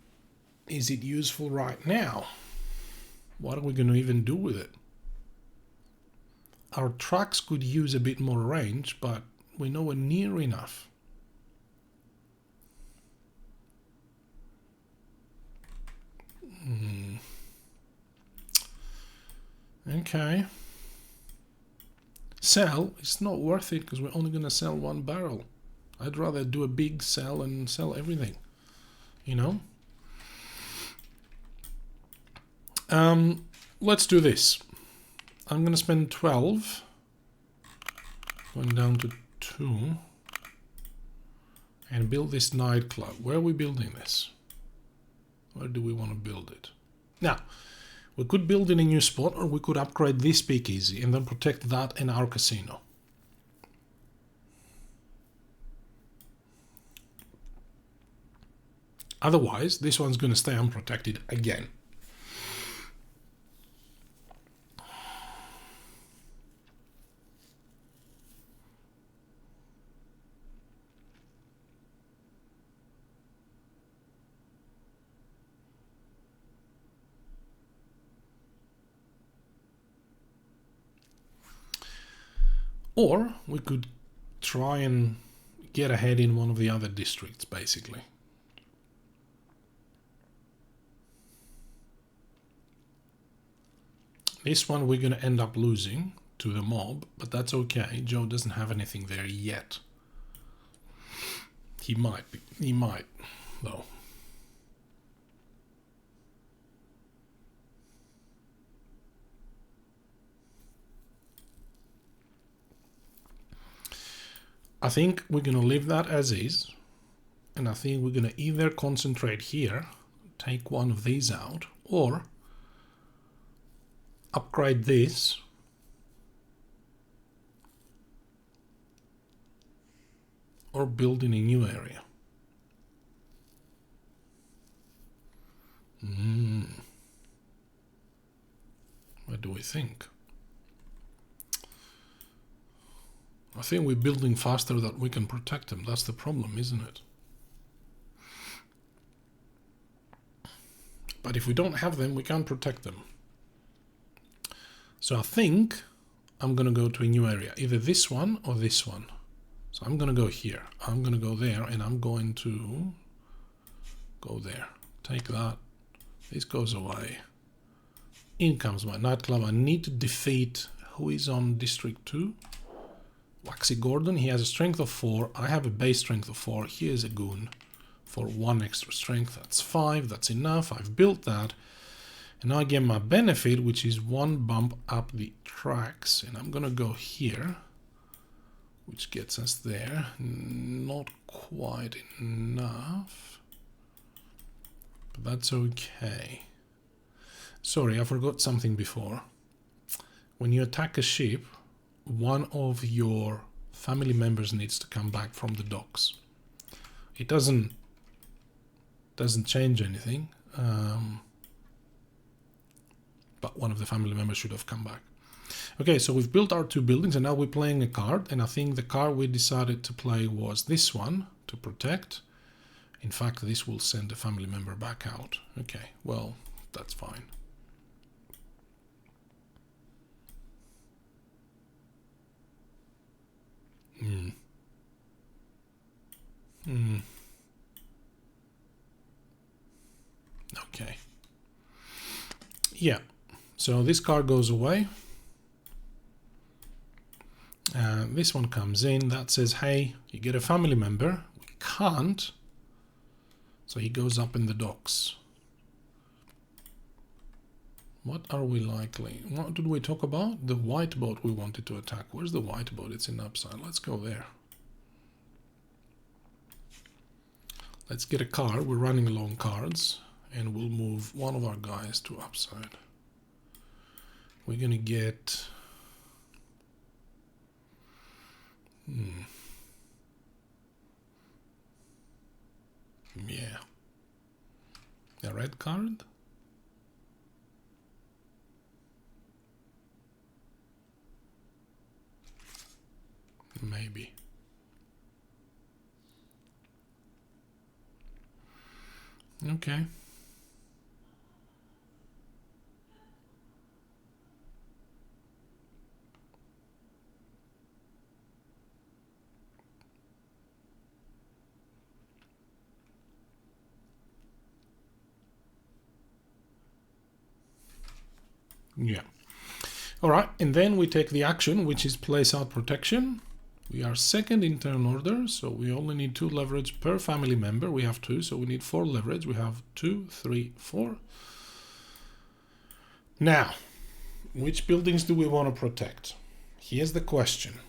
[SPEAKER 1] is it useful right now? What are we going to even do with it? Our trucks could use a bit more range, but we're nowhere near enough. Okay. Sell, it's not worth it because we're only going to sell 1 barrel. I'd rather do a big sell and sell everything, you know? Let's do this. I'm going to spend 12, going down to 2, and build this nightclub. Where are we building this? Where do we want to build it? Now, we could build in a new spot, or we could upgrade this Speakeasy and then protect that and our casino. Otherwise, this one's going to stay unprotected again. Or we could try and get ahead in one of the other districts, basically. This one we're going to end up losing to the mob, but that's okay. Joe doesn't have anything there yet. He might, though. I think we're going to leave that as is, and I think we're going to either concentrate here, take one of these out, or upgrade this or build in a new area. What do we think? I think we're building faster that we can protect them. That's the problem, isn't it? But if we don't have them, we can't protect them. So I think I'm going to go to a new area, either this one or this one. So I'm going to go here, I'm going to go there, and I'm going to go there. Take that. This goes away. In comes my nightclub. I need to defeat, who is on District 2? Waxy Gordon. He has a strength of 4. I have a base strength of 4. Here's a goon. for 1 extra strength. That's 5. That's enough. I've built that. And I get my benefit, which is 1 bump up the tracks. And I'm going to go here, which gets us there. Not quite enough, but that's okay. Sorry, I forgot something before. When you attack a ship, one of your family members needs to come back from the docks. It doesn't change anything, but one of the family members should have come back. Okay, so we've built our 2 buildings, and now we're playing a card, and I think the card we decided to play was this one, to protect. In fact, this will send a family member back out. Okay, well, that's fine. Okay. Yeah. So this card goes away. This one comes in. That says, hey, you get a family member. We can't. So he goes up in the docks. What are we likely? What did we talk about? The white boat we wanted to attack. Where's the white boat? It's in upside. Let's go there. Let's get a card. We're running along cards. And we'll move one of our guys to upside. We're going to get... Yeah. A red card? Maybe. Okay. Yeah. All right, and then we take the action, which is place out protection. We are second in turn order, so we only need 2 leverage per family member. We have 2, so we need 4 leverage. We have 2, 3, 4. Now, which buildings do we want to protect? Here's the question.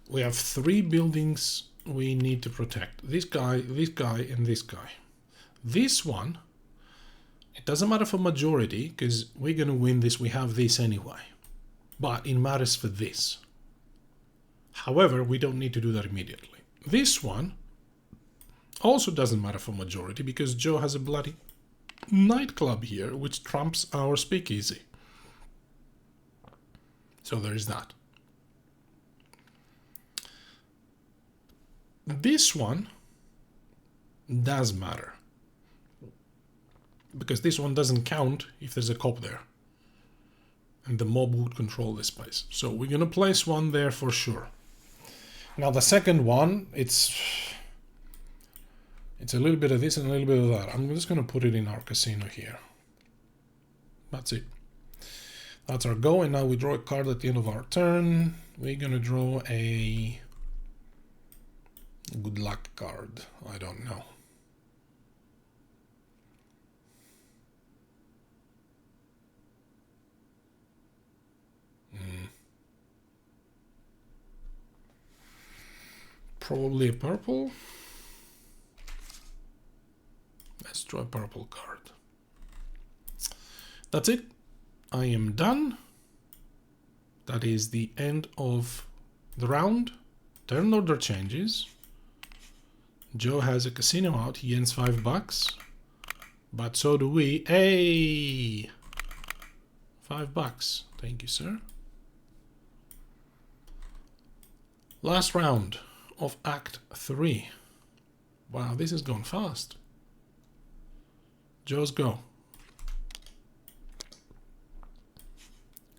[SPEAKER 1] We have 3 buildings we need to protect. This guy, and this guy. This one, it doesn't matter for majority, because we're going to win this. We have this anyway. But it matters for this. However, we don't need to do that immediately. This one also doesn't matter for majority, because Joe has a bloody nightclub here, which trumps our speakeasy. So there is that. This one does matter, because this one doesn't count if there's a cop there, and the mob would control this space. So we're going to place one there for sure. Now the second one, it's a little bit of this and a little bit of that. I'm just going to put it in our casino here. That's it. That's our go, and now we draw a card at the end of our turn. We're going to draw a good luck card. I don't know. Probably a purple. Let's draw a purple card. That's it. I am done. That is the end of the round. Turn order changes. Joe has a casino out. He earns $5. But so do we. Hey! $5. Thank you, sir. Last round of Act 3. Wow, this has gone fast. Joe's go.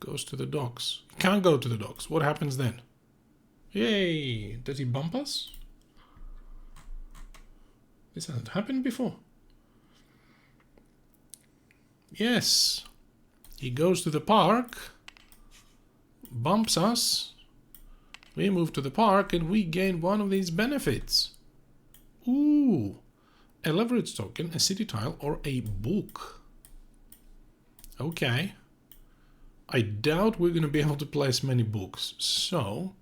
[SPEAKER 1] Goes to the docks. Can't go to the docks. What happens then? Yay! Does he bump us? This hasn't happened before. Yes. He goes to the park, bumps us, We move to the park and we gain one of these benefits. Ooh, a leverage token, a city tile, or a book. Okay. I doubt we're going to be able to place many books, so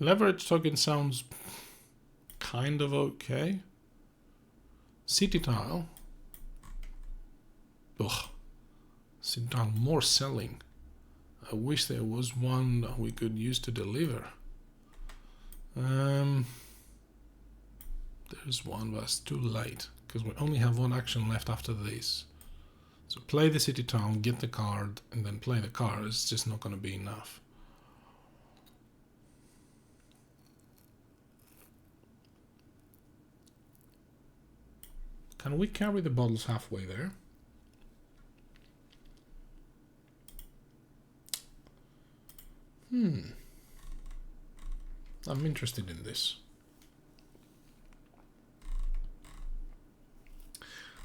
[SPEAKER 1] leverage token sounds kind of okay. City tile. Ugh. City tile, more selling. I wish there was one that we could use to deliver. There's one, but it's too late because we only have one action left after this. So play the city tile, get the card, and then play the card. It's just not going to be enough. Can we carry the bottles halfway there? I'm interested in this.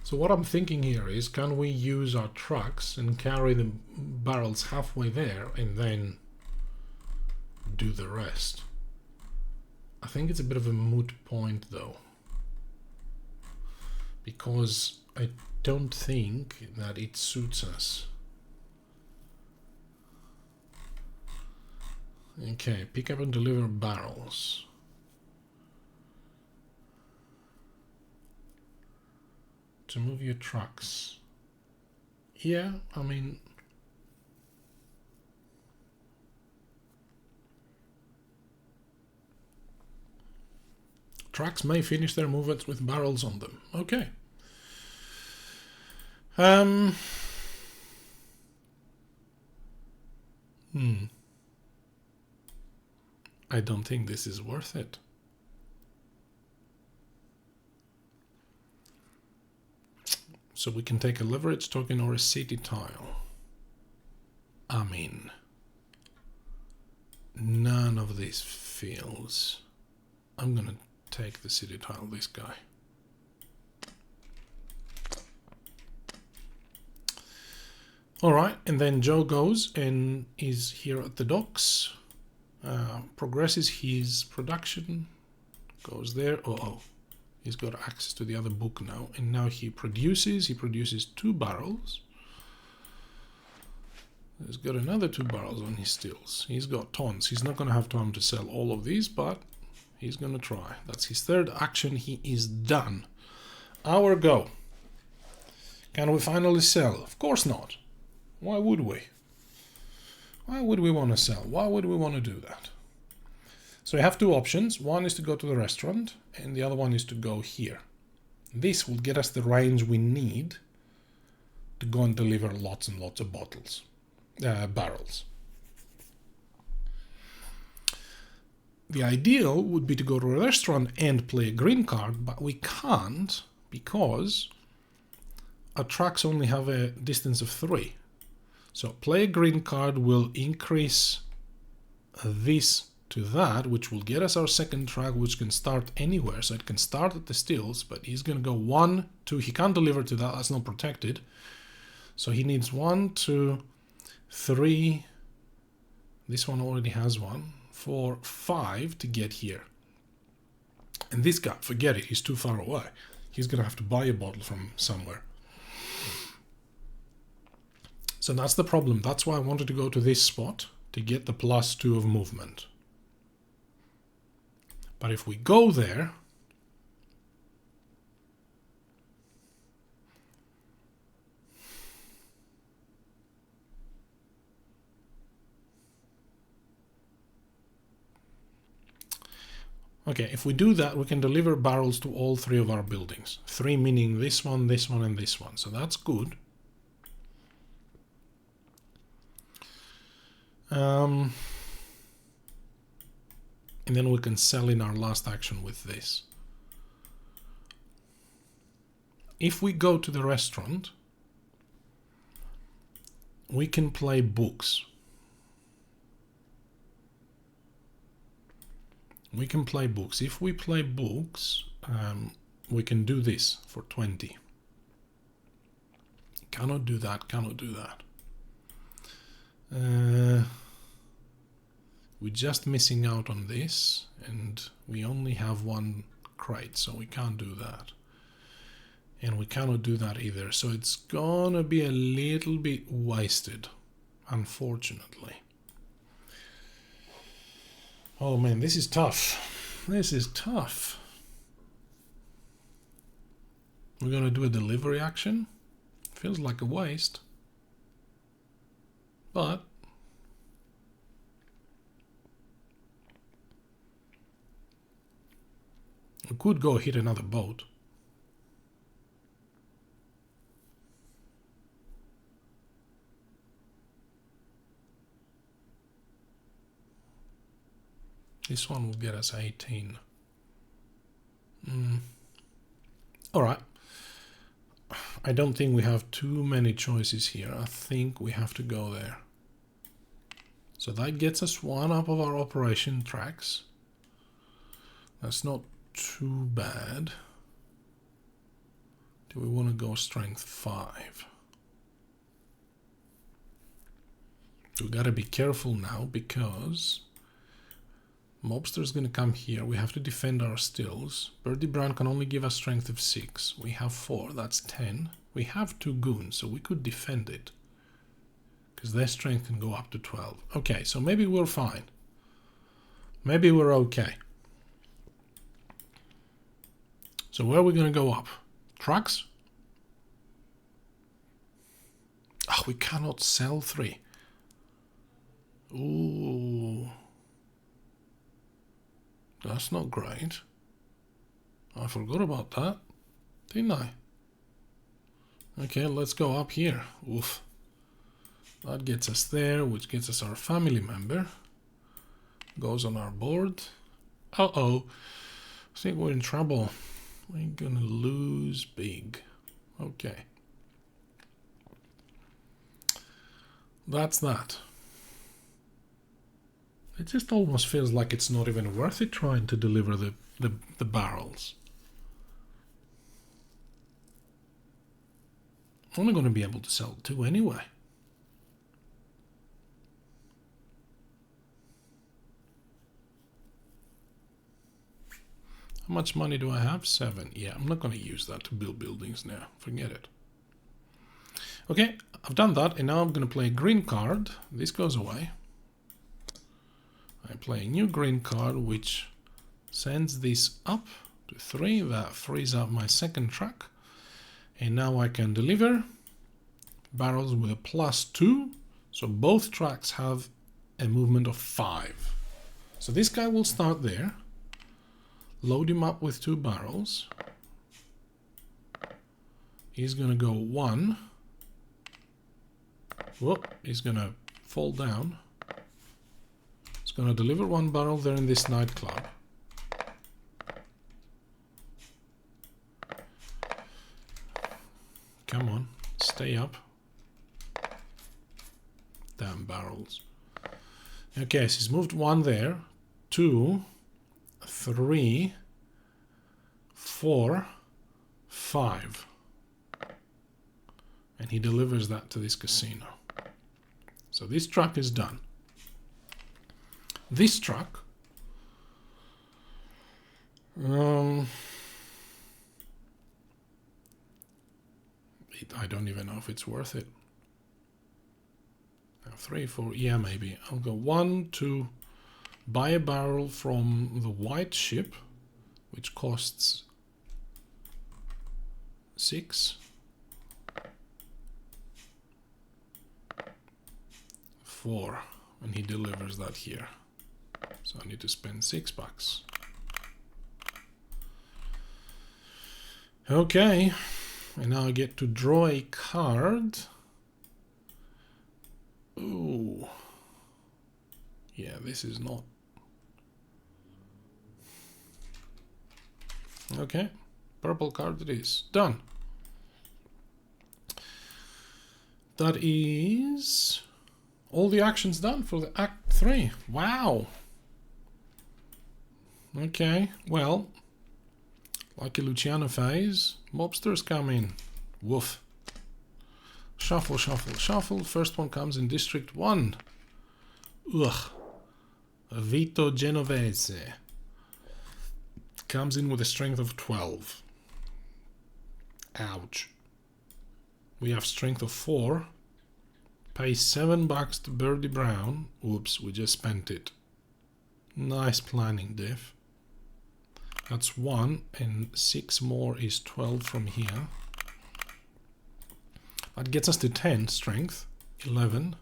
[SPEAKER 1] So what I'm thinking here is, can we use our trucks and carry the barrels halfway there and then do the rest? I think it's a bit of a moot point though, because I don't think that it suits us. Okay, pick up and deliver barrels. To move your trucks. Yeah, I mean, trucks may finish their movements with barrels on them. Okay. I don't think this is worth it. So we can take a leverage token or a city tile. I mean, none of these feels. I'm gonna take the city tile, this guy. Alright, and then Joe goes and is here at the docks. Progresses his production, goes there. Oh, he's got access to the other book now, and now he produces 2 barrels. He's got another 2 barrels on his stills. He's got tons. He's not going to have time to sell all of these, but he's going to try. That's his 3rd action. He is done. Our go. Can we finally sell? Of course not. Why would we? Why would we want to sell? Why would we want to do that? So we have 2 options. One is to go to the restaurant, and the other one is to go here. This will get us the range we need to go and deliver lots and lots of barrels. The ideal would be to go to a restaurant and play a green card, but we can't because our trucks only have a distance of 3. So play a green card will increase this to that, which will get us our 2nd track, which can start anywhere. So it can start at the stills, but he's going to go 1, 2. He can't deliver to that. That's not protected. So he needs 1, 2, 3. This one already has 1, 4, 5 to get here. And this guy, forget it. He's too far away. He's going to have to buy a bottle from somewhere. So that's the problem. That's why I wanted to go to this spot to get the +2 of movement. But if we go there, okay, if we do that, we can deliver barrels to all 3 of our buildings. 3 meaning this one, and this one. So that's good. And then we can sell in our last action with this. If we go to the restaurant, we can play books. We can play books. If we play books, we can do this for 20. Cannot do that, cannot do that. We're just missing out on this, and we only have one crate, so we can't do that. And we cannot do that either, so it's gonna be a little bit wasted, unfortunately. Oh man, this is tough. This is tough. We're gonna do a delivery action. Feels like a waste, but we could go hit another boat. This one will get us 18. Alright. I don't think we have too many choices here. I think we have to go there. So that gets us one up of our operation tracks. That's not too bad. Do we want to go strength 5? We gotta be careful now because Mobster's gonna come here. We have to defend our stills. Birdie Brown can only give us strength of 6. We have 4, that's 10. We have 2 goons, so we could defend it. Because their strength can go up to 12. Okay, so maybe we're fine. Maybe we're okay. So where are we gonna go up? Trucks? Oh, we cannot sell 3. Ooh. That's not great. I forgot about that, didn't I? Okay, let's go up here. Oof. That gets us there, which gets us our family member. Goes on our board. Uh-oh. I think we're in trouble. We're gonna lose big. Okay. That's that. It just almost feels like it's not even worth it trying to deliver the barrels. I'm only going to be able to sell 2 anyway. How much money do I have? 7. Yeah, I'm not going to use that to build buildings now. Forget it. Okay, I've done that, and now I'm going to play a green card. This goes away. I play a new green card, which sends this up to 3. That frees up my second track. And now I can deliver barrels with a +2. So both tracks have a movement of 5. So this guy will start there. Load him up with 2 barrels. He's going to go 1. Whoop, he's going to fall down. He's going to deliver 1 barrel there in this nightclub. Come on, stay up. Damn barrels. Okay, so he's moved 1 there. 2, 3, 4, 5. And he delivers that to this casino. So this truck is done. This truck I don't even know if it's worth it. 3, 4, yeah, maybe. I'll go 1 to buy a barrel from the white ship, which costs 6. 4, and he delivers that here. So I need to spend $6. Okay, and now I get to draw a card. Ooh. Yeah, this is not... Okay, purple card it is. Done. That is all the actions done for the Act 3. Wow. Okay, well, lucky Luciano phase. Mobsters come in. Woof. Shuffle, shuffle, shuffle. First one comes in District 1. Ugh. Vito Genovese. Comes in with a strength of 12. Ouch. We have strength of 4. Pay $7 to Birdie Brown. Oops, we just spent it. Nice planning, Div. That's 1, and 6 more is 12 from here. That gets us to 10 strength. 11.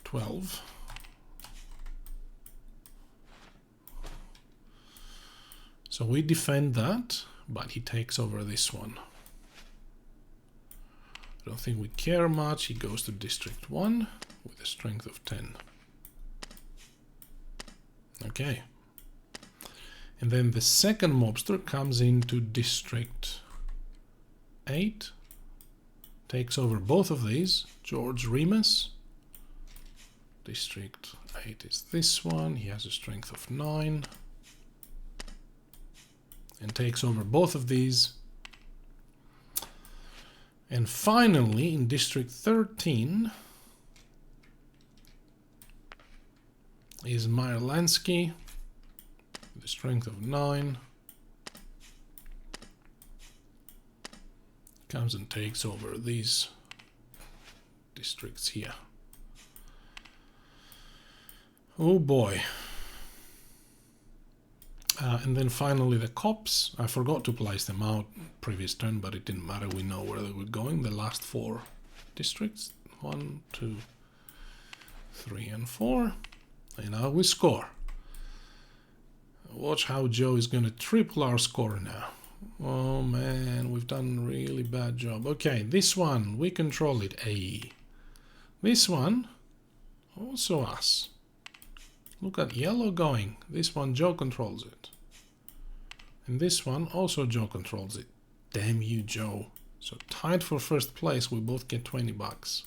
[SPEAKER 1] 12. So we defend that, but he takes over this one. I don't think we care much. He goes to District 1 with a strength of 10. Okay. And then the second mobster comes into District 8. Takes over both of these. George Remus. District 8 is this one. He has a strength of 9. And takes over both of these. And finally, in District 13 is Myrlansky with a strength of 9. Comes and takes over these districts here. Oh boy. And then finally the cops. I forgot to place them out previous turn, but it didn't matter. We know where they were going. The last 4 districts. 1, 2, 3, and 4. And now we score. Watch how Joe is going to triple our score now. Oh man, we've done a really bad job. Okay, this one, we control it. A. This one, also us. Look at yellow going. This one, Joe controls it. And this one, also Joe controls it. Damn you, Joe. So tied for first place, we both get $20.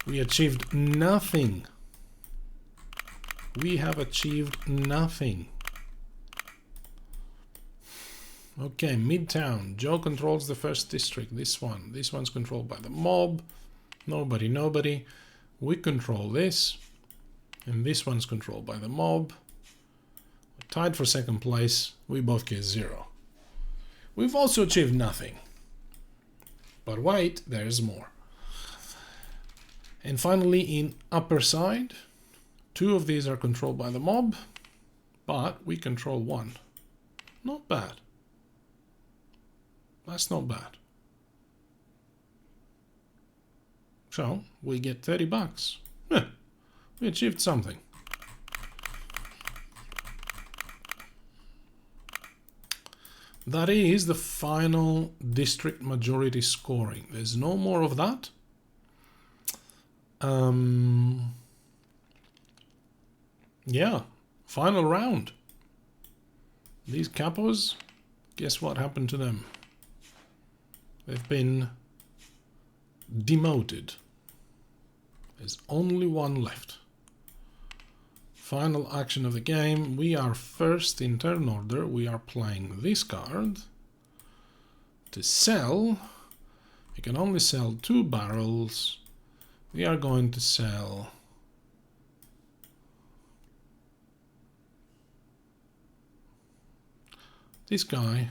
[SPEAKER 1] We achieved nothing. We have achieved nothing. Okay, Midtown. Joe controls the first district. This one. This one's controlled by the mob. Nobody. We control this. And this one's controlled by the mob. We're tied for second place. We both get 0. We've also achieved nothing. But wait, there's more. And finally, in upper side, 2 of these are controlled by the mob, but we control 1. Not bad. That's not bad. So we get $30. We achieved something. That is the final district majority scoring. There's no more of that. Yeah, final round. These capos, guess what happened to them? They've been demoted. There's only one left. Final action of the game. We are first in turn order. We are playing this card. To sell, you can only sell 2 barrels. We are going to sell this guy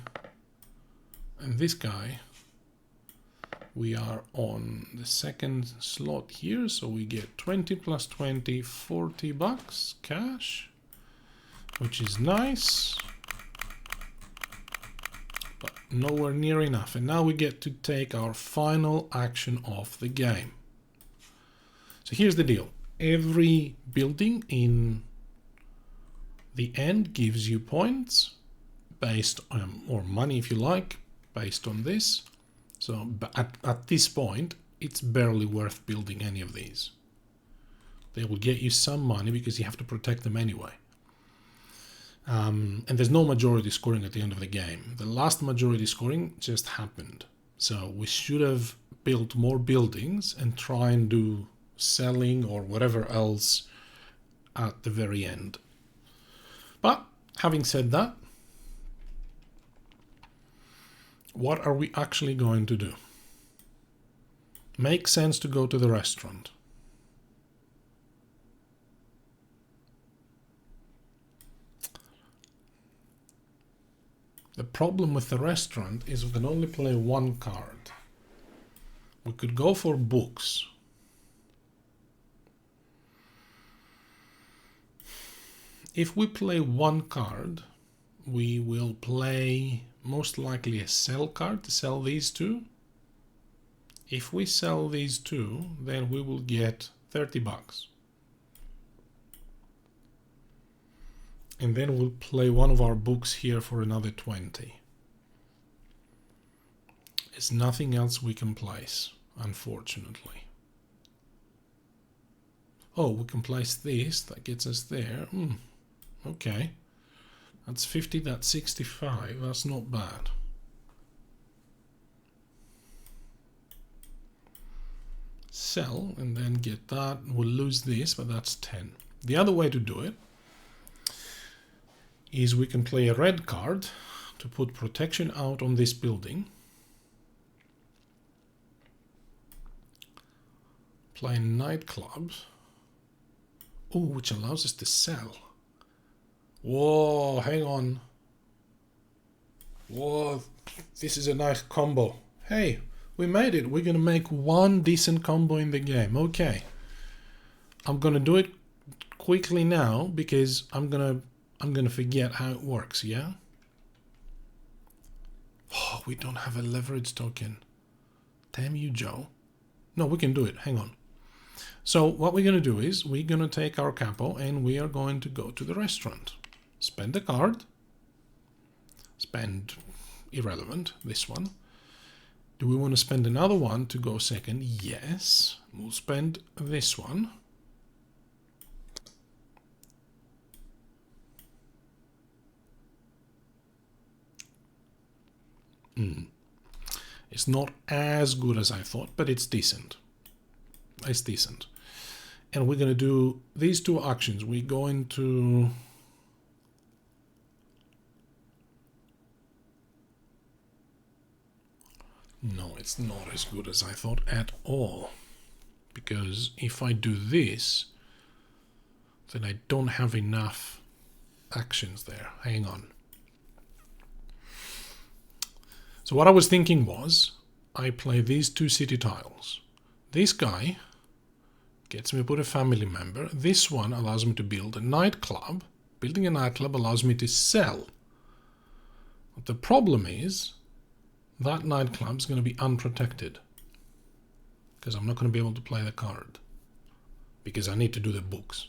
[SPEAKER 1] and this guy. We are on the second slot here, so we get 20 plus 20, $40 cash, which is nice, but nowhere near enough. And now we get to take our final action of the game. So here's the deal. Every building in the end gives you points based on, or money if you like, based on this. So at this point, it's barely worth building any of these. They will get you some money because you have to protect them anyway. And there's no majority scoring at the end of the game. The last majority scoring just happened. So we should have built more buildings and try and do selling or whatever else at the very end. But having said that, what are we actually going to do? Makes sense to go to the restaurant. The problem with the restaurant is we can only play one card. We could go for books. If we play one card, we will play most likely a sell card to sell these two. If we sell these two, then we will get 30 bucks. And then we'll play one of our books here for another 20. There's nothing else we can place, unfortunately. Oh, we can place this, that gets us there. Okay. That's 50, that's 65, that's not bad. Sell, and then get that. We'll lose this, but that's 10. The other way to do it is we can play a red card to put protection out on this building. Play nightclubs. Oh, which allows us to sell. Whoa, hang on. Whoa, this is a nice combo. Hey, we made it. We're gonna make one decent combo in the game. Okay. I'm gonna do it quickly now because I'm gonna forget how it works, yeah? Oh, we don't have a leverage token. Damn you, Joe. No, we can do it. Hang on. So what we're going to do is we're going to take our capo and we are going to go to the restaurant. Spend a card. Spend irrelevant, this one. Do we want to spend another one to go second? Yes. We'll spend this one. It's not as good as I thought, but it's decent. It's decent. And we're going to do these two actions. We're going to... No, it's not as good as I thought at all. Because if I do this, then I don't have enough actions there. Hang on. So what I was thinking was, I play these two city tiles. This guy gets me to put a family member. This one allows me to build a nightclub. Building a nightclub allows me to sell. But the problem is, that nightclub is going to be unprotected. Because I'm not going to be able to play the card. Because I need to do the books.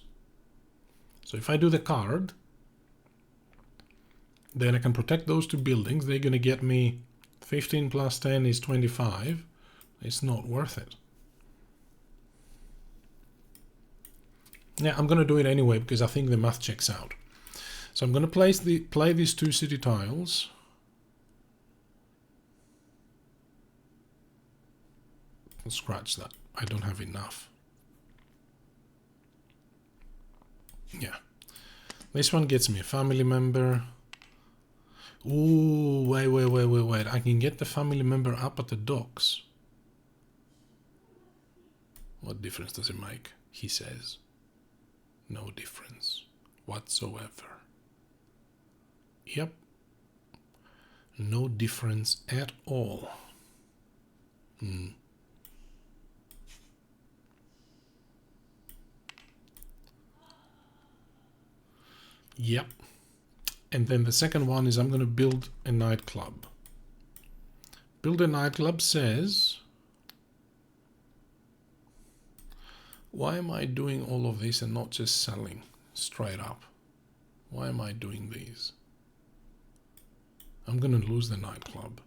[SPEAKER 1] So if I do the card, then I can protect those two buildings. They're going to get me 15 plus 10 is 25. It's not worth it. Yeah, I'm going to do it anyway because I think the math checks out. So I'm going to play these two city tiles. I'll scratch that. I don't have enough. Yeah. This one gets me a family member. Ooh, wait. I can get the family member up at the docks. What difference does it make? He says. No difference whatsoever. Yep. No difference at all. Yep. And then the second one is I'm going to build a nightclub. Build a nightclub says... Why am I doing all of this and not just selling straight up? Why am I doing these? I'm going to lose the nightclub.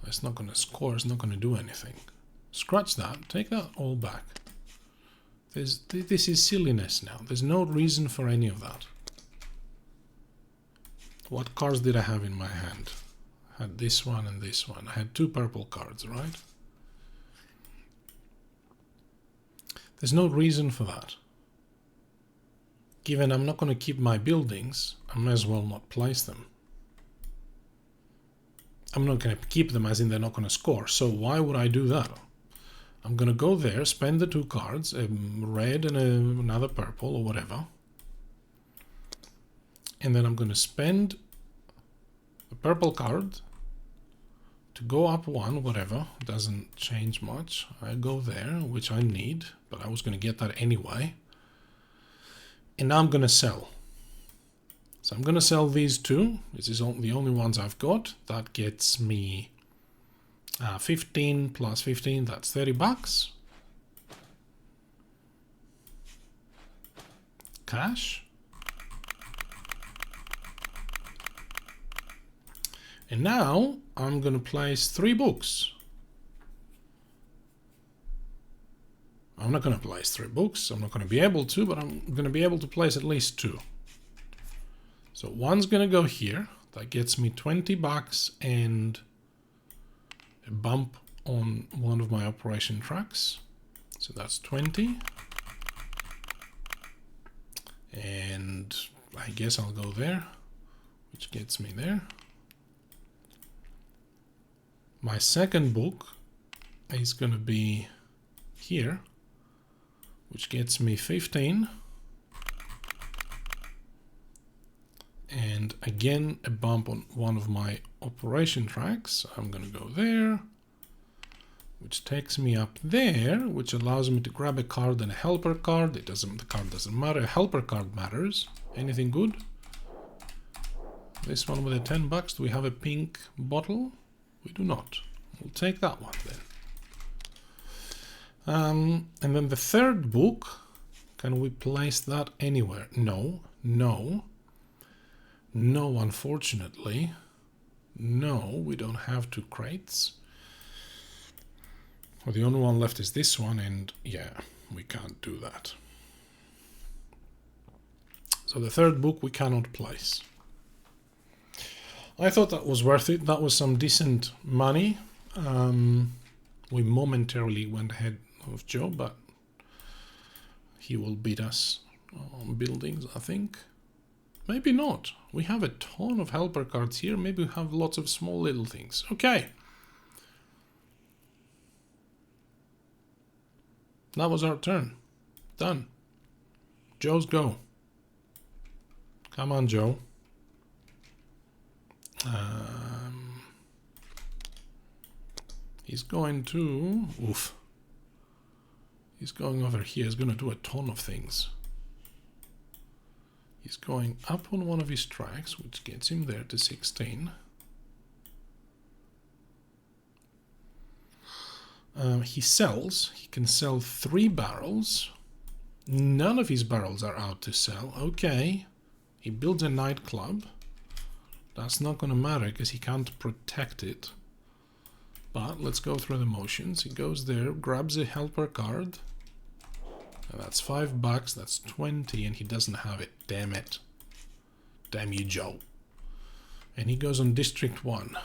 [SPEAKER 1] It's not going to score. It's not going to do anything. Scratch that. Take that all back. This is silliness now. There's no reason for any of that. What cards did I have in my hand? I had this one and this one. I had two purple cards, right? There's no reason for that. Given I'm not going to keep my buildings, I may as well not place them. I'm not going to keep them as in they're not going to score. So why would I do that? I'm going to go there, spend the two cards, a red and another purple or whatever. And then I'm going to spend a purple card to go up one, whatever, doesn't change much. I go there, which I need, but I was going to get that anyway. And now I'm going to sell. So I'm going to sell these two. This is the only ones I've got. That gets me 15 plus 15, that's 30 bucks. Cash. And now I'm going to place 3 books. I'm not going to place 3 books. I'm not going to be able to, but I'm going to be able to place at least 2. So one's going to go here. That gets me 20 bucks and a bump on one of my operation tracks. So that's 20. And I guess I'll go there, which gets me there. My second book is going to be here, which gets me 15. And again, a bump on one of my operation tracks. I'm going to go there, which takes me up there, which allows me to grab a card and a helper card. The card doesn't matter. A helper card matters. Anything good? This one with a 10 bucks. Do we have a pink bottle? We do not. We'll take that one then. And then the third book, can we place that anywhere? No, no, no, unfortunately. No, we don't have 2 crates. Well, the only one left is this one, and yeah, we can't do that. So the third book we cannot place. I thought that was worth it. That was some decent money. We momentarily went ahead of Joe, but he will beat us on buildings, I think. Maybe not. We have a ton of helper cards here. Maybe we have lots of small little things. Okay. That was our turn. Done. Joe's go. Come on, Joe. He's going to... Oof. He's going over here. He's going to do a ton of things. He's going up on one of his tracks, which gets him there to 16. He sells. He can sell 3 barrels. None of his barrels are out to sell. Okay. He builds a nightclub. That's not going to matter because he can't protect it. But let's go through the motions. He goes there, grabs a helper card. And that's 5 bucks. That's 20, and he doesn't have it. Damn it. Damn you, Joe. And he goes on District 1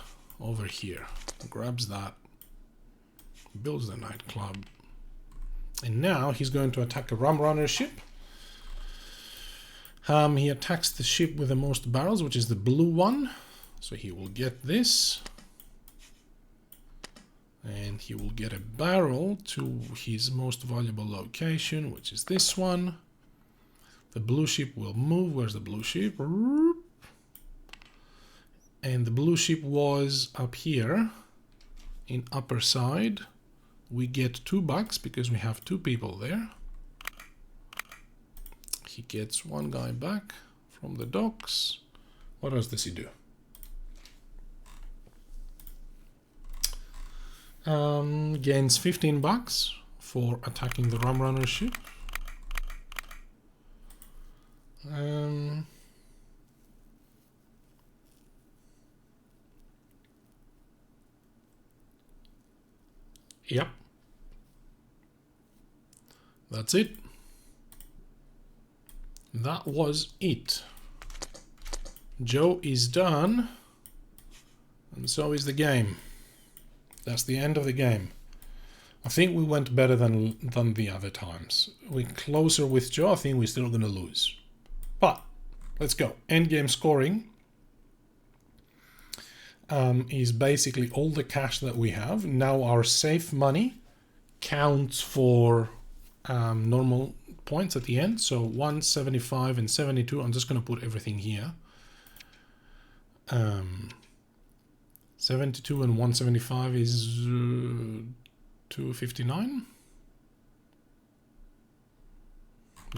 [SPEAKER 1] over here. Grabs that. Builds the nightclub. And now he's going to attack a rum runner ship. He attacks the ship with the most barrels, which is the blue one. So he will get this. And he will get a barrel to his most valuable location, which is this one. The blue ship will move. Where's the blue ship? And the blue ship was up here in upper side. We get 2 bucks because we have 2 people there. He gets 1 guy back from the docks. What else does he do? Gains 15 bucks for attacking the rum runner ship. Yep. That's it. That was it. Joe is done. And so is the game. That's the end of the game. I think we went better than the other times. We're closer with Joe. I think we're still going to lose. But let's go. Endgame scoring is basically all the cash that we have. Now our safe money counts for normal points at the end. So 1, 75, and 72. I'm just going to put everything here. 72 and 175 is 259.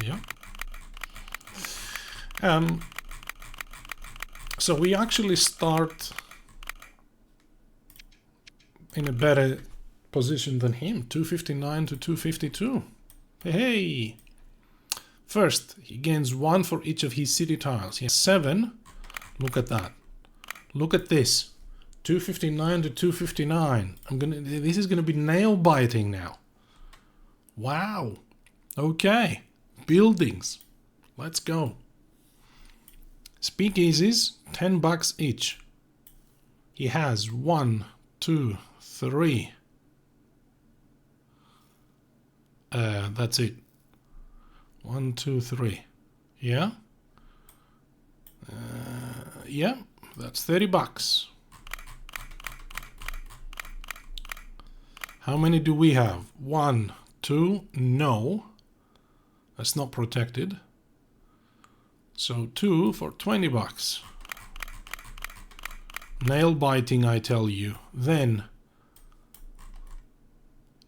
[SPEAKER 1] Yeah. So we actually start in a better position than him. 259 to 252. Hey! First, he gains 1 for each of his city tiles. He has 7. Look at that. Look at this. 259 to 259. This is gonna be nail biting now. Wow. Okay. Buildings. Let's go. Speakeasies, $10 each. He has 1, 2, 3. That's it. 1, 2, 3. Yeah? Yeah, that's $30. How many do we have? 1, 2, no. That's not protected. So 2 for $20. Nail biting, I tell you. Then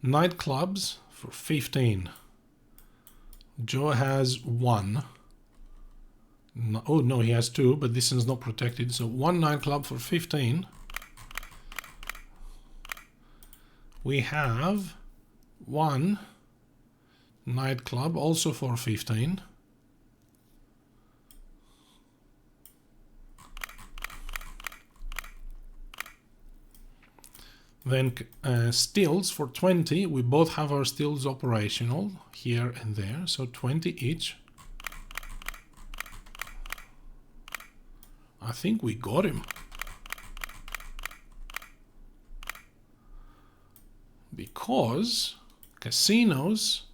[SPEAKER 1] nightclubs for 15. Joe has 1. No, oh no, he has 2, but this is not protected. So 1 nightclub for 15. We have 1 nightclub also for 15. Then stills for 20. We both have our stills operational here and there, so 20 each. I think we got him. Because casinos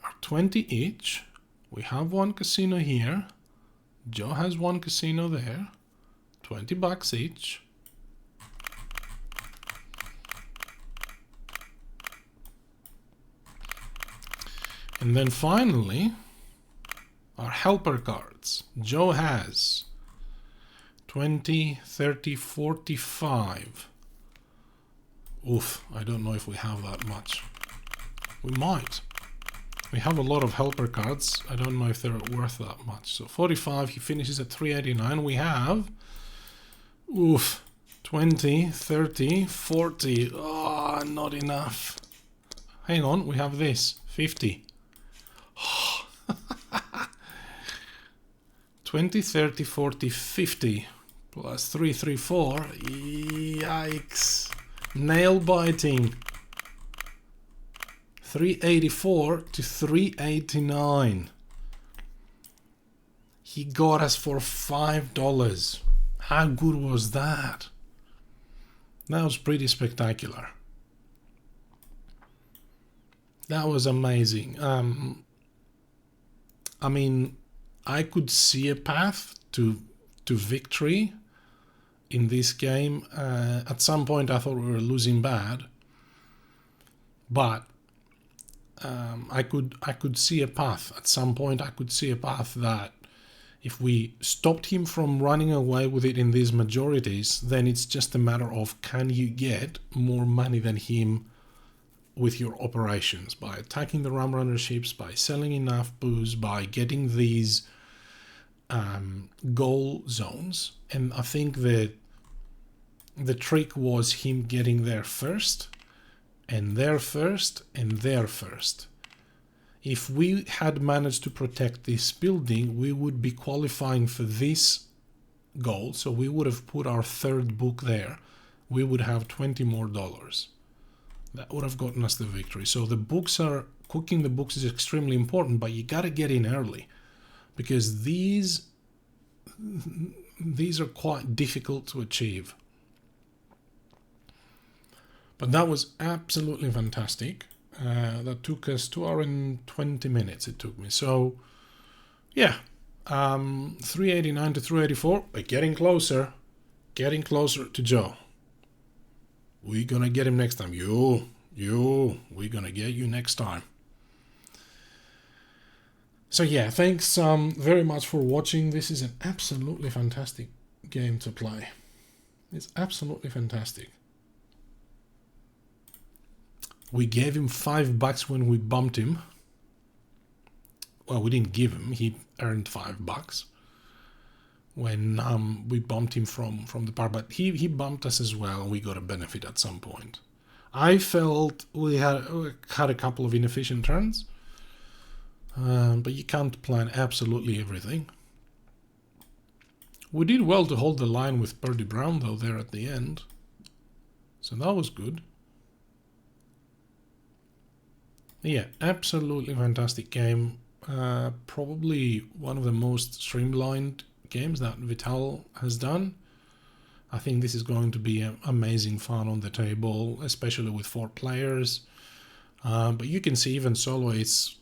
[SPEAKER 1] are 20 each. We have 1 casino here. Joe has 1 casino there. $20 each. And then finally, our helper cards. Joe has 20, 30, 45. Oof, I don't know if we have that much. We might. We have a lot of helper cards. I don't know if they're worth that much. So 45, he finishes at 389. We have, oof, 20, 30, 40. Oh, not enough. Hang on, we have this, 50. 20, 30, 40, 50 plus 3, 3, 4. Yikes. Nail biting. 384 to 389. He got us for $5. How good was that? That was pretty spectacular. That was amazing. I mean, I could see a path to victory in this game. At some point I thought we were losing bad, but I could see a path. At some point I could see a path that if we stopped him from running away with it in these majorities, then it's just a matter of, can you get more money than him with your operations by attacking the rum runner ships, by selling enough booze, by getting these goal zones. And I think that the trick was him getting there first, and there first, and there first. If we had managed to protect this building, we would be qualifying for this goal. So we would have put our 3rd book there. We would have $20 more. That would have gotten us the victory. So the books are, cooking the books is extremely important, but you got to get in early, because these are quite difficult to achieve. But that was absolutely fantastic. That took us 2 hours and 20 minutes it took me. So yeah, 389 to 384, but getting closer to Joe. We're gonna get him next time. We're gonna get you next time. So yeah, thanks very much for watching. This is an absolutely fantastic game to play. It's absolutely fantastic. We gave him $5 when we bumped him. Well, we didn't give him. He earned $5 when we bumped him from the par. But he bumped us as well, and we got a benefit at some point. I felt we had a couple of inefficient turns, but you can't plan absolutely everything. We did well to hold the line with Birdie Brown, though, there at the end. So that was good. Yeah, absolutely fantastic game. Probably one of the most streamlined games that Vital has done. I think this is going to be amazing fun on the table, especially with 4 players. But you can see even solo, it's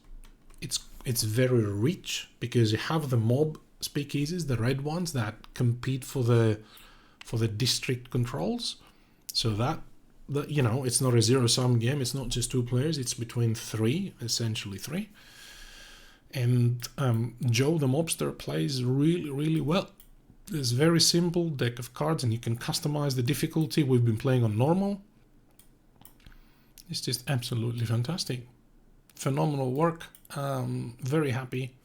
[SPEAKER 1] very rich because you have the mob speakeasies, the red ones that compete for the district controls. So that you know, it's not a zero-sum game. It's not just 2 players. It's between 3, essentially 3. And Joe the mobster plays really, really well. It's a very simple deck of cards, and you can customize the difficulty. We've been playing on normal. It's just absolutely fantastic. Phenomenal work. Very happy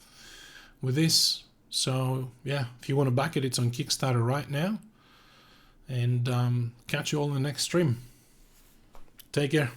[SPEAKER 1] with this. So yeah, if you want to back it, it's on Kickstarter right now. And catch you all in the next stream. Take care.